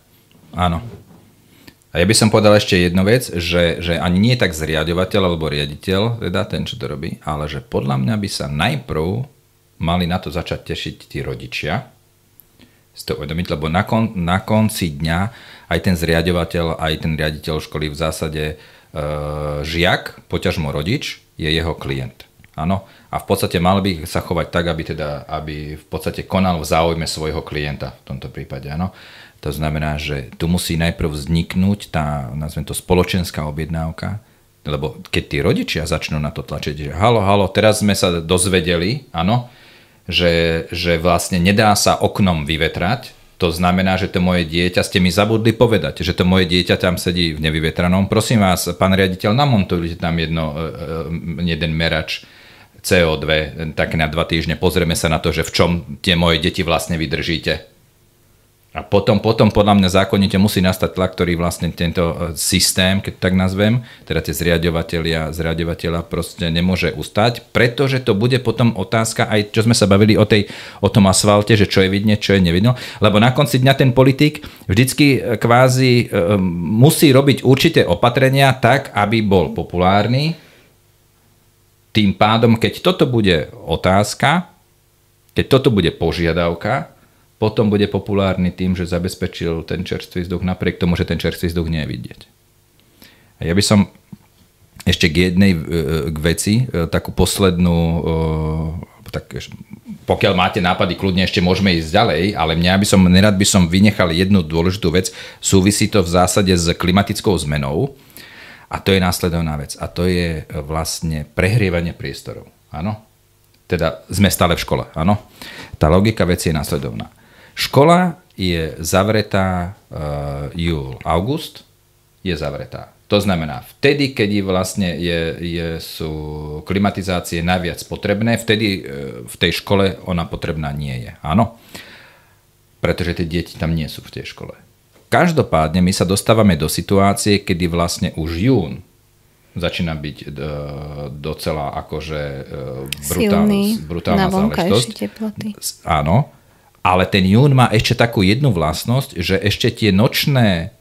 áno. A ja by som povedal ešte jednu vec, že ani nie tak zriaďovateľ alebo riaditeľ, teda ten, čo to robí, ale že podľa mňa by sa najprv mali na to začať tešiť tí rodičia, si to uvedomiť, lebo na konci dňa aj ten zriaďovateľ, aj ten riaditeľ školy v zásade žiak, poťažmo rodič, je jeho klient. Áno. A v podstate mal by sa chovať tak, aby v podstate konal v záujme svojho klienta v tomto prípade. Áno. To znamená, že tu musí najprv vzniknúť tá, nazvem to, spoločenská objednávka, lebo keď tí rodičia začnú na to tlačiť, že halo, teraz sme sa dozvedeli, áno, že vlastne nedá sa oknom vyvetrať, to znamená, že to moje dieťa, ste mi zabudli povedať, že to moje dieťa tam sedí v nevyvetranom. Prosím vás, pán riaditeľ, namontujte tam jeden merač CO2, tak na 2 týždne, pozrieme sa na to, že v čom tie moje deti vlastne vydržíte. A potom podľa mňa zákonite musí nastať tlak, ktorý vlastne tento systém, keď tak nazvem, teda tie zriaďovateľa proste nemôže ustať, pretože to bude potom otázka, aj čo sme sa bavili o tom asfalte, že čo je vidno, čo je nevidno, lebo na konci dňa ten politik vždycky kvázi musí robiť určité opatrenia tak, aby bol populárny. Tým pádom, keď toto bude otázka, keď toto bude požiadavka, potom bude populárny tým, že zabezpečil ten čerstvý vzduch, napriek tomu, že ten čerstvý vzduch nie je vidieť. A ja by som ešte k jednej veci, takú poslednú, pokiaľ máte nápady, kľudne ešte môžeme ísť ďalej, ale nerad by som vynechal jednu dôležitú vec, súvisí to v zásade s klimatickou zmenou, a to je následovná vec, a to je vlastne prehrievanie priestorov. Áno? Teda sme stále v škole, áno? Tá logika veci je následovná. Škola je zavretá júl-august, je zavretá. To znamená, vtedy, keď vlastne sú klimatizácie najviac potrebné, vtedy v tej škole ona potrebná nie je. Áno? Pretože tie deti tam nie sú v tej škole. Každopádne my sa dostávame do situácie, kedy vlastne už jún začína byť docela akože brutálna záležitosť. Teploty. Áno, ale ten jún má ešte takú jednu vlastnosť, že ešte tie nočné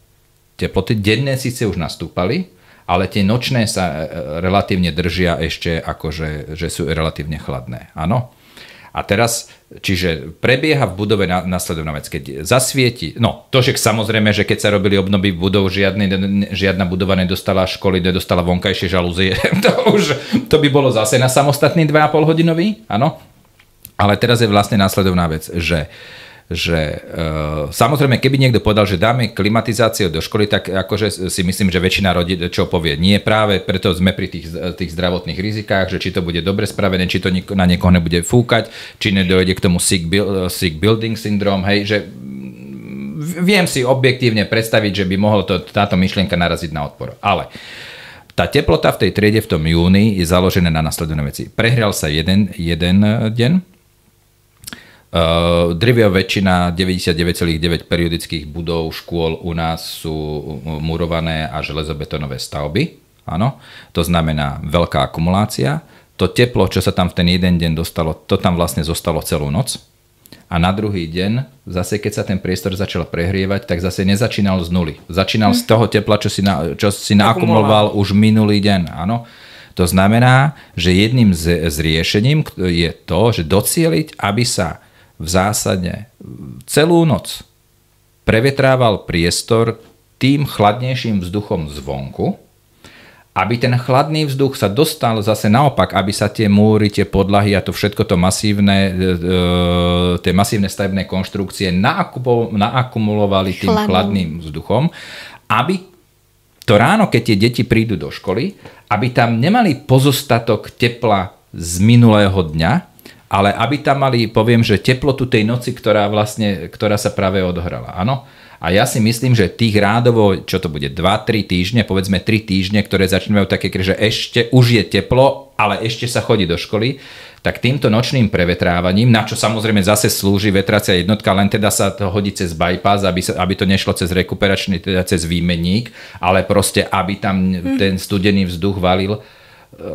teploty, denné síce už nastúpali, ale tie nočné sa relatívne držia ešte akože, že sú relatívne chladné. Áno. A teraz, čiže prebieha v budove nasledovná vec, keď zasvieti, no to, že samozrejme, že keď sa robili obnovy budov, žiadna budova nedostala školy, nedostala vonkajšie žalúzie, to by bolo zase na samostatný 2,5 hodinový, áno. Ale teraz je vlastne následovná vec, že samozrejme, keby niekto povedal, že dáme klimatizáciu do školy, tak akože si myslím, že väčšina rodičov povie nie, práve preto sme pri tých zdravotných rizikách, že či to bude dobre spravené, či to na niekoho nebude fúkať, či nedojde k tomu sick building syndrome, hej, že viem si objektívne predstaviť, že by mohlo táto myšlienka naraziť na odpor. Ale tá teplota v tej triede v tom júni je založená na nasledovné veci. Prehrial sa jeden deň, drvivá väčšina 99,9 periodických budov škôl u nás sú murované a železobetónové stavby. Áno, to znamená veľká akumulácia. To teplo, čo sa tam v ten jeden deň dostalo, to tam vlastne zostalo celú noc. A na druhý deň, zase keď sa ten priestor začal prehrievať, tak zase nezačínal z nuly. Začínal z toho tepla, čo si naakumuloval už minulý deň. Áno. To znamená, že jedným z riešením je to, že docieliť, aby sa v zásade celú noc prevetrával priestor tým chladnejším vzduchom zvonku, aby ten chladný vzduch sa dostal zase naopak, aby sa tie múry, tie podlahy a to všetko to tie masívne stavebné konštrukcie naakumulovali tým chladným vzduchom, aby to ráno, keď tie deti prídu do školy, aby tam nemali pozostatok tepla z minulého dňa, ale aby tam mali, poviem, že teplotu tej noci, ktorá sa práve odohrala. Áno? A ja si myslím, že tých rádovo, čo to bude, 2-3 týždne, povedzme 3 týždne, ktoré začínajú také, že ešte už je teplo, ale ešte sa chodí do školy, tak týmto nočným prevetrávaním, na čo samozrejme zase slúži vetracia jednotka, len teda sa to hodí cez bypass, aby to nešlo cez rekuperačný, teda cez výmenník, ale proste, aby tam ten studený vzduch valil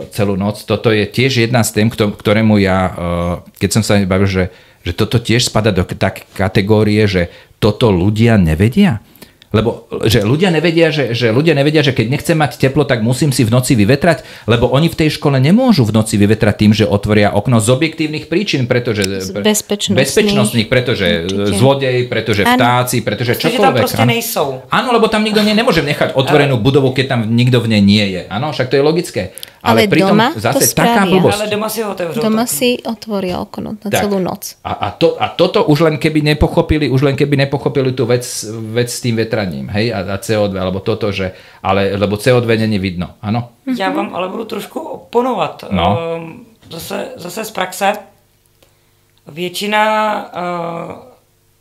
celú noc. Toto je tiež jedna z tém, ktorému ja, keď som sa bavil, že toto tiež spada do tak kategórie, že toto ľudia nevedia. Lebo že ľudia nevedia, že keď nechcem mať teplo, tak musím si v noci vyvetrať, lebo oni v tej škole nemôžu v noci vyvetrať tým, že otvoria okno z objektívnych príčin, pretože bezpečnostných, pretože zlodej, pretože vtáci, pretože čokoľvek. Tam proste nejsou. Áno, lebo tam nikto nemôže nechať otvorenú budovu, keď tam nikto v nej nie je. Áno, však to je logické. Ale pritom doma zase to taká blbosť. Ale doma si ho otevřou. Doma si otvoria okno na celú noc. A toto už len keby nepochopili tú vec s tým vetraním, hej, a CO2, alebo toto, že, lebo CO2 není vidno, áno? Já vám ale budu trošku oponovat. No. Zase z praxe. Většina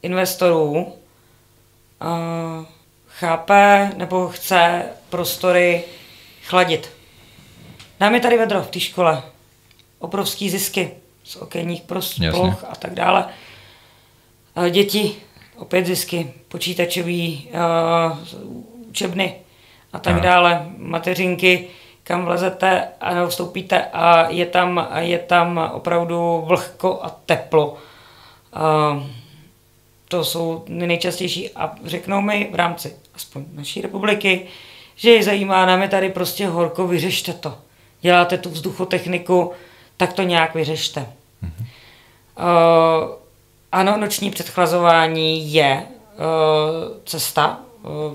investorů chápe nebo chce prostory chladit. Dáme tady vedro v té škole. Obrovský zisky z okenních ploch a tak dále. Děti, opět zisky, počítačový, učebny a tak dále. Mateřinky, kam vlezete a vstoupíte a je tam opravdu vlhko a teplo. To jsou nejčastější a řeknou mi v rámci aspoň naší republiky, že je zajímá, nám je tady prostě horko, vyřešte to. Děláte tu vzduchotechniku, tak to nějak vyřešte. Ano, noční předchlazování je cesta,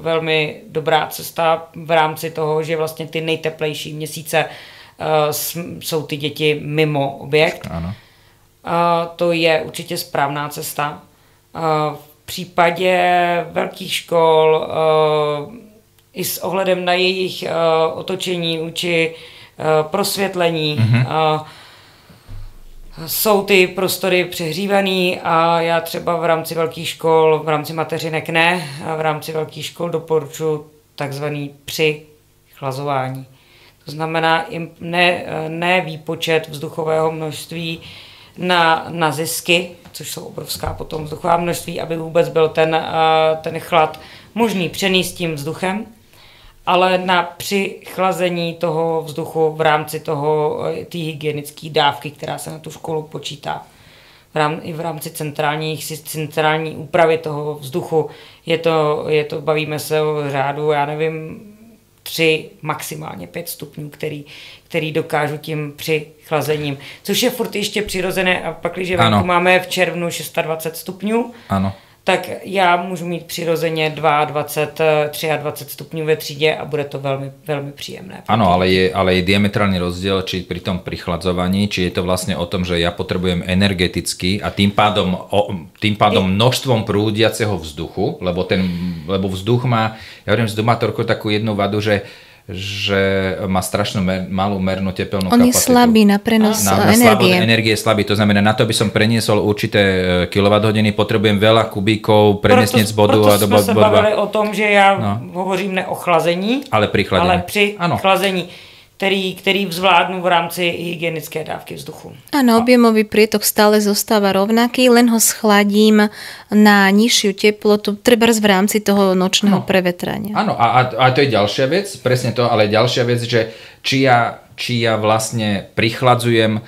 velmi dobrá cesta v rámci toho, že vlastně ty nejteplejší měsíce jsou ty děti mimo objekt. Ano. To je určitě správná cesta. V případě velkých škol i s ohledem na jejich otočení či prosvětlení jsou ty prostory přehřívaný a já třeba v rámci velkých škol, v rámci mateřinek ne, a v rámci velkých škol doporučuji takzvaný přichlazování. To znamená ne výpočet vzduchového množství na zisky, což jsou obrovská potom vzduchová množství, aby vůbec byl ten chlad možný přenést tím vzduchem, ale na přichlazení toho vzduchu v rámci té hygienické dávky, která se na tu školu počítá. I v rámci centrální úpravy toho vzduchu bavíme se o řádu, já nevím, 3, maximálně 5 stupňů, který dokážu tím přichlazením. Což je furt ještě přirozené a pak, když máme v červnu 26 stupňů, ano, tak já můžu mít přirozeně 22, 23 stupňů ve třídě a bude to velmi, velmi příjemné. Áno, ale je diametrálny rozdiel, či pri tom prichladzovaní, či je to vlastne o tom, že ja potrebujem energeticky a tým pádom množstvom prúdiaceho vzduchu, lebo vzduch má, ja hovorím s domátorkou takú jednu vadu, že má strašnú malú mernú tepelnú kapacitu. On je slabý na prenos energie. Energie je slabý, to znamená, na to, aby som preniesol určité kilowatthodiny, potrebujem veľa kubíkov preniesť z bodu a do bodu. Proto sme sa bavili o tom, že ja hovorím ne o chlazení, ale pri chlazení, který zvládnu v rámci hygienické dávky vzduchu. Áno, objemový prietok stále zostáva rovnaký, len ho schladím na nižšiu teplotu, trebárs v rámci toho nočného prevetrania. Áno, a to je ďalšia vec, presne to, ale ďalšia vec, že či ja vlastne prichladzujem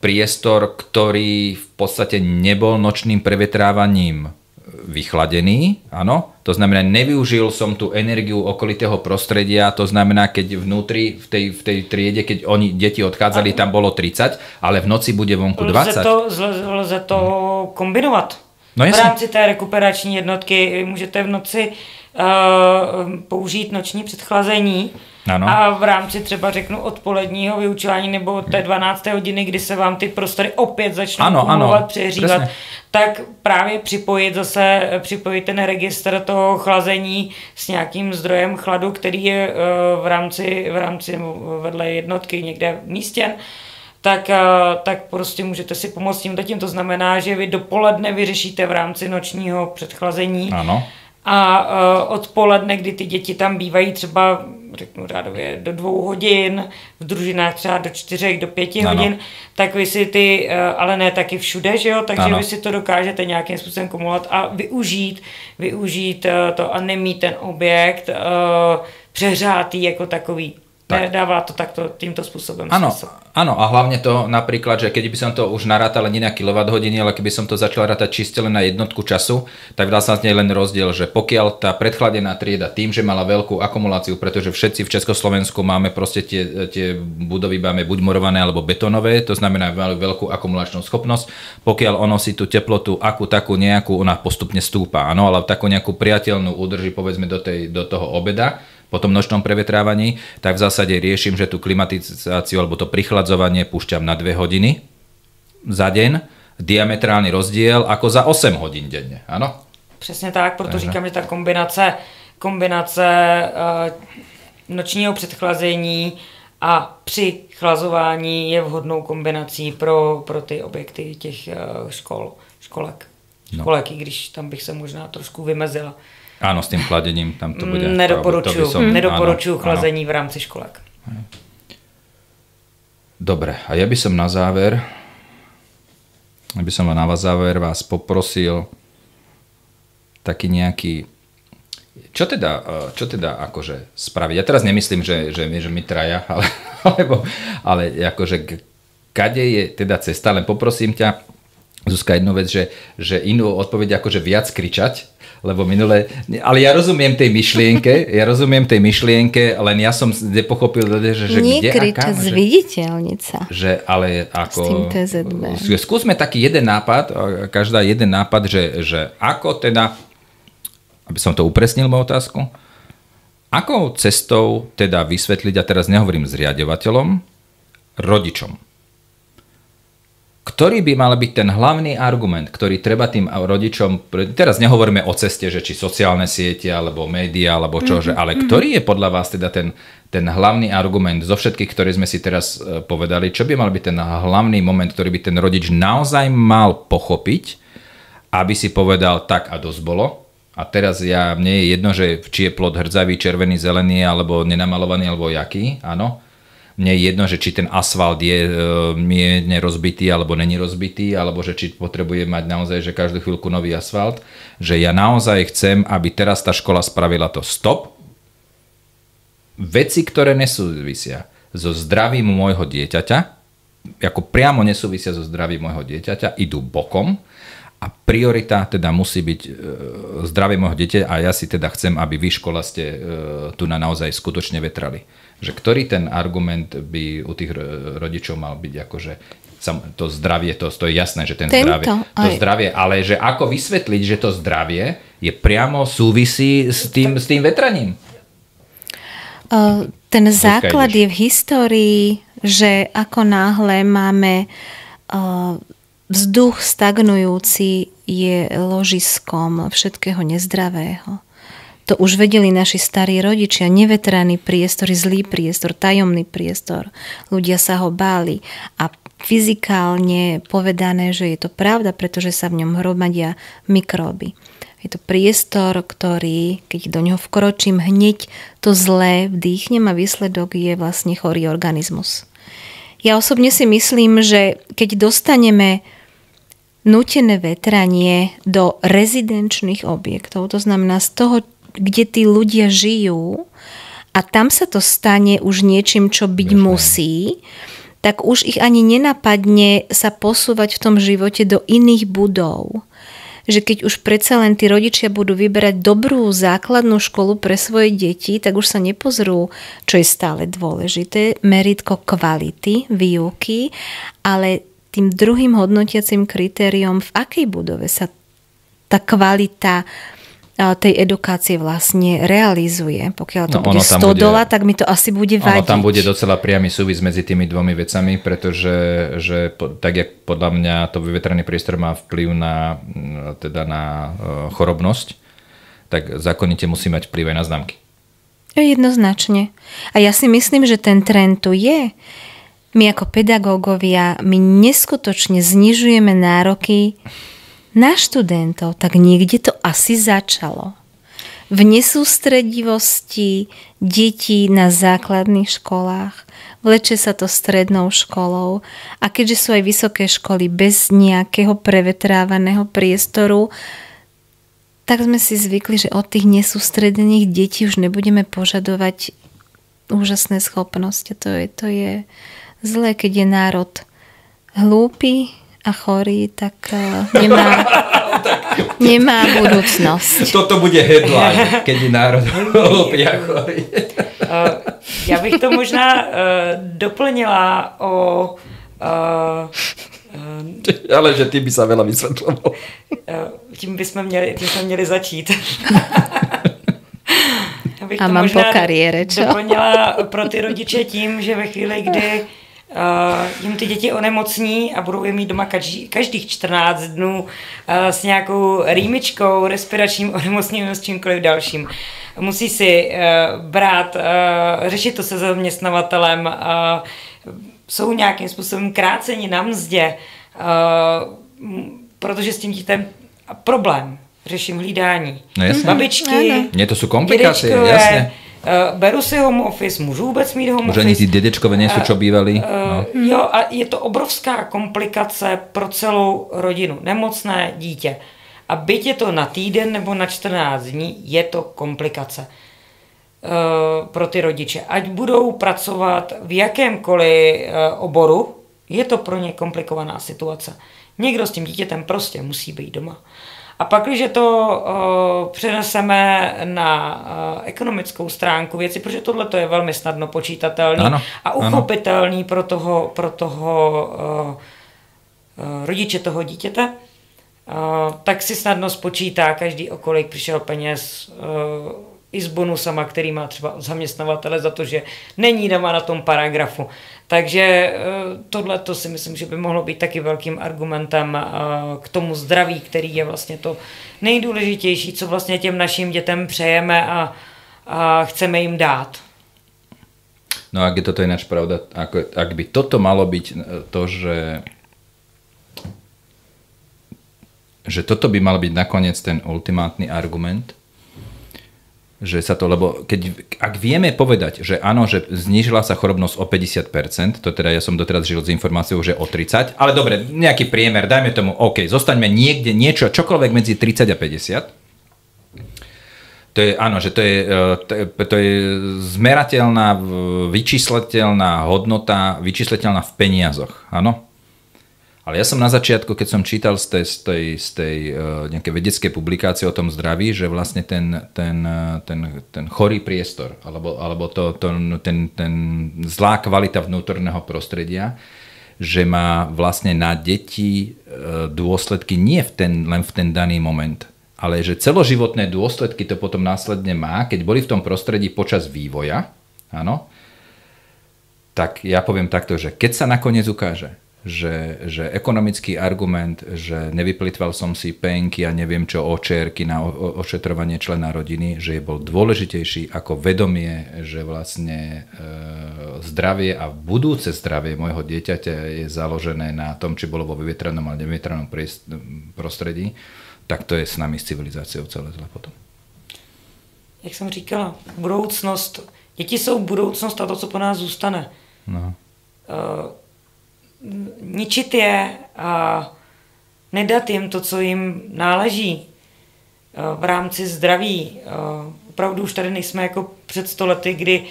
priestor, ktorý v podstate nebol nočným prevetrávaním vychladený, áno, to znamená, nevyužil som tú energiu okolitého prostredia, to znamená, keď vnútri v tej triede, keď deti odchádzali, tam bolo 30, ale v noci bude vonku 20. Lze to kombinovat. No, v rámci té rekuperační jednotky můžete v noci použít noční předchlazení. Ano. A v rámci třeba řeknu odpoledního vyučování nebo té 12. hodiny, kdy se vám ty prostory opět začnou kumulovat, přehřívat, tak právě připojit ten registr toho chlazení s nějakým zdrojem chladu, který je v rámci vedle jednotky někde umístěn, tak prostě můžete si pomoct tím. To znamená, že vy dopoledne vyřešíte v rámci nočního předchlazení. Ano. A odpoledne, kdy ty děti tam bývají třeba, řeknu řádově, do 2 hodin, v družinách třeba do 4, do 5 hodin, tak vy si ale ne taky všude, že jo, takže vy si to dokážete nějakým způsobem kumulovat a využít to a nemít ten objekt přehřátý jako takový. Nedává to takto týmto spôsobom smysl. Áno, a hlavne to napríklad, že keď by som to už narátal nie na kWh, ale keby som to začal rátať čiste len na jednotku času, tak dá sa z nej len rozdiel, že pokiaľ tá predchladená trieda tým, že mala veľkú akumuláciu, pretože všetci v Československu máme proste tie budovy máme buď morované alebo betónové, to znamená veľkú akumulačnú schopnosť, pokiaľ ono si tú teplotu akú takú nejakú, ona postupne stúpa, áno, ale takú nejakú priateľnú udrží povedzme do toho obeda, po tom nočnom prevetrávaní, tak v zásade riešim, že tú klimatizáciu alebo to prichladzovanie púšťam na 2 hodiny za deň, diametrálny rozdiel ako za 8 hodín denne, áno? Přesně tak, proto říkám, že ta kombinace nočního předchlazení a při chlazování je vhodnou kombinací pro ty objekty těch školek, i když tam bych se možná trošku vymezila. Áno, s tým chladením tam to bude. Nedoporučuju chlazení v rámci školek. Dobre, a ja by som na záver vás poprosil taký nejaký čo teda akože spraviť? Ja teraz nemyslím, že my traja, ale akože kade je teda cesta, len poprosím ťa, Zuzka, jednu vec, že inú odpoveď akože viac kričať, lebo minule, ale ja rozumiem tej myšlienke, len ja som nepochopil, že nie kde kričať, zviditeľniť sa. Že, ale ako... S tým TZB. Skúsme taký jeden nápad, každá jeden nápad, že ako teda, aby som to upresnil moju otázku, akou cestou teda vysvetliť, a teraz nehovorím s riaďovateľom, rodičom, ktorý by mal byť ten hlavný argument, ktorý treba tým rodičom, teraz nehovoríme o ceste, že či sociálne siete, alebo médiá, alebo čože, ale ktorý je podľa vás teda ten hlavný argument zo všetkých, ktoré sme si teraz povedali, čo by mal byť ten hlavný moment, ktorý by ten rodič naozaj mal pochopiť, aby si povedal tak a dosť bolo. A teraz mne je jedno, že či je plod hrdzavý, červený, zelený, alebo nenamalovaný, alebo jaký, áno. Mne je jedno, že či ten asfalt je mierne rozbitý alebo není rozbitý, alebo že či potrebuje mať naozaj, že každú chvíľku nový asfalt. Že ja naozaj chcem, aby teraz tá škola spravila to stop. Veci, ktoré nesúvisia so zdravím môjho dieťaťa, ako priamo nesúvisia so zdravím môjho dieťaťa, idú bokom a priorita teda musí byť zdravie môjho dieťaťa a ja si teda chcem, aby vy škola ste tu naozaj skutočne vetrali. Že ktorý ten argument by u tých rodičov mal byť akože to zdravie, to je jasné, že to zdravie, ale že ako vysvetliť, že to zdravie je priamo súvisí s tým vetraním? Ten základ je v histórii, že ako náhle máme vzduch stagnujúci, je ložiskom všetkého nezdravého. To už vedeli naši starí rodičia, nevetraný priestor, zlý priestor, tajomný priestor. Ľudia sa ho báli a fyzikálne povedané, že je to pravda, pretože sa v ňom hromadia mikróby. Je to priestor, ktorý, keď do ňoho vkročím, hneď to zlé vdýchnem a výsledok je vlastne chorý organizmus. Ja osobne si myslím, že keď dostaneme nútené vetranie do rezidenčných objektov, to znamená z toho, kde tí ľudia žijú a tam sa to stane už niečím, čo byť musí, tak už ich ani nenapadne sa posúvať v tom živote do iných budov. Že keď už predsa len tí rodičia budú vyberať dobrú základnú školu pre svoje deti, tak už sa nepozrú, čo je stále dôležité, meritko kvality výuky, ale tým druhým hodnotiacim kritériom, v akej budove sa tá kvalita tej edukácie vlastne realizuje. Pokiaľ to bude stodola, tak mi to asi bude vadiť. Ono tam bude docela priamy súvis medzi tými dvomi vecami, pretože tak, jak podľa mňa to vyvetraný priestor má vplyv na chorobnosť, tak zákonite musí mať vplyv aj na známky. Jednoznačne. A ja si myslím, že ten trend tu je. My ako pedagógovia, my neskutočne znižujeme nároky na študentov, tak niekde to asi začalo. V nesústredivosti detí na základných školách, vleče sa to strednou školou a keďže sú aj vysoké školy bez nejakého prevetrávaného priestoru, tak sme si zvykli, že od tých nesústredených detí už nebudeme požadovať úžasné schopnosti. To je zlé, keď je národ hlúpy a chorý, tak nemá budúcnosť. Toto bude headline, keď je národ hlúpy a chorý. Já bych to možná doplnila o... Ale že ty by sa veľa vysvetloval. Tím jsme měli začít. A mám po kariére, čo? Doplnila pro ty rodiče tím, že ve chvíli, kdy jim ty děti onemocní a budou je mít doma každých 14 dnů s nějakou rýmičkou, respiračním onemocněním s čímkoliv dalším. Musí si brát, řešit to se zaměstnavatelem, jsou nějakým způsobem kráceni na mzdě, protože s tím dítem problém. Řeším hlídání. No jasne. Babičky, Nie, to sú komplikácie, jasne. Beru si home office, můžu vůbec mít home office. Už ani tí dedečkové nie sú, čo bývali. Jo, a je to obrovská komplikace pro celou rodinu. Nemocné dítě. A byť je to na týden nebo na 14 dní, je to komplikace pro ty rodiče. Ať budou pracovat v jakémkoliv oboru, je to pro ně komplikovaná situace. Někdo s tím dítětem prostě musí být doma. A pak, když to přeneseme na ekonomickou stránku věci, protože tohle je velmi snadno počítatelný a uchopitelný pro toho rodiče toho dítěte, tak si snadno spočítá každý, o kolik přišel peněz i s bonusama, který má třeba zaměstnavatele za to, že není doma na tom paragrafu. Takže tohle to si myslím, že by mohlo být taky velkým argumentem k tomu zdraví, který je vlastně to nejdůležitější, co vlastně těm našim dětem přejeme a chceme jim dát. No ak je toto ináč pravda, ak by toto malo byť to, že toto by mal byť nakoniec ten ultimátny argument, že sa to, lebo ak vieme povedať, že áno, že znížila sa chorobnosť o 50%, to teda ja som doteraz žil s informáciou, že o 30%, ale dobre, nejaký priemer, dajme tomu, OK, zostaňme niekde niečo, čokoľvek medzi 30 a 50%. To je, áno, že to je zmerateľná, vyčísliteľná hodnota, vyčísliteľná v peniazoch, áno? Ale ja som na začiatku, keď som čítal z tej nejakej vedeckej publikácie o tom zdraví, že vlastne ten chorý priestor, alebo ten zlá kvalita vnútorného prostredia, že má vlastne na deti dôsledky nie len v ten daný moment, ale že celoživotné dôsledky to potom následne má, keď boli v tom prostredí počas vývoja, áno, tak ja poviem takto, že keď sa nakoniec ukáže, že ekonomický argument, že nevyplýtval som si penky a neviem čo, očierky na ošetrovanie člena rodiny, že je bol dôležitejší ako vedomie, že vlastne zdravie a budúce zdravie môjho dieťaťa je založené na tom, či bolo vo vyvietranom alebo nevyvietranom prostredí, tak to je s nami, s civilizáciou celé zle potom. Jak jsem říkala, budoucnost, děti jsou budoucnost a to, co po nás zůstane. No. Ničit je a nedat jim to, co jim náleží v rámci zdraví. Opravdu už tady nejsme jako před 100 lety, kdy,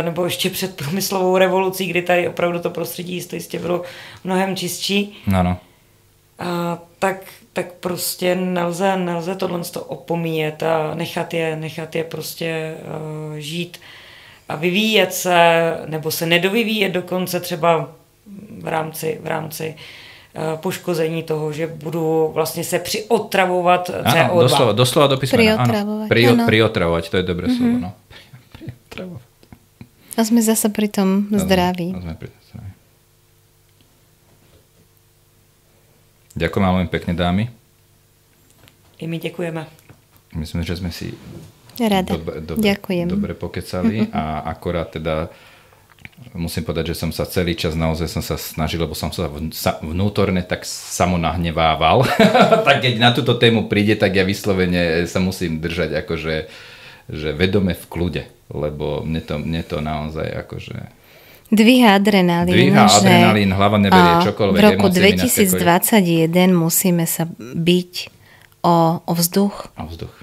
nebo ještě před průmyslovou revolucí, kdy tady opravdu to prostředí jistě bylo mnohem čistší. Ano. Tak prostě nelze tohle opomíjet a nechat je prostě žít a vyvíjet se, nebo se nedovyvíjet dokonce třeba v rámci poškození toho, že budu vlastně se přiotravovat CO2. Áno, doslova do písmena. Priotravovať, to je dobré slovo. No. Priotravovať. A sme zase pri tom zdraví. Ďakujem veľmi pekne, dámy. I my ďakujeme. Myslím, že sme si dobre pokecali a akorát teda musím povedať, že som sa celý čas naozaj snažil, lebo som sa vnútorne tak samonahnevával. Tak keď na túto tému príde, tak ja vyslovene sa musím držať akože že vedome v kľude, lebo mne to naozaj akože dvíha adrenalín, hlava neberie čokoľvek. V roku 2021 musíme sa byť o vzduch. O vzduch.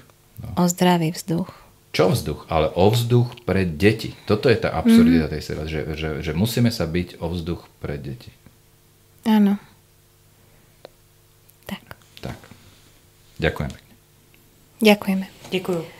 No. O zdravý vzduch. Čo vzduch? Ale o vzduch pre deti. Toto je tá absurdita tej seba, že musíme sa byť o vzduch pre deti. Áno. Tak. Tak. Ďakujem pekne. Ďakujeme. Děkuju.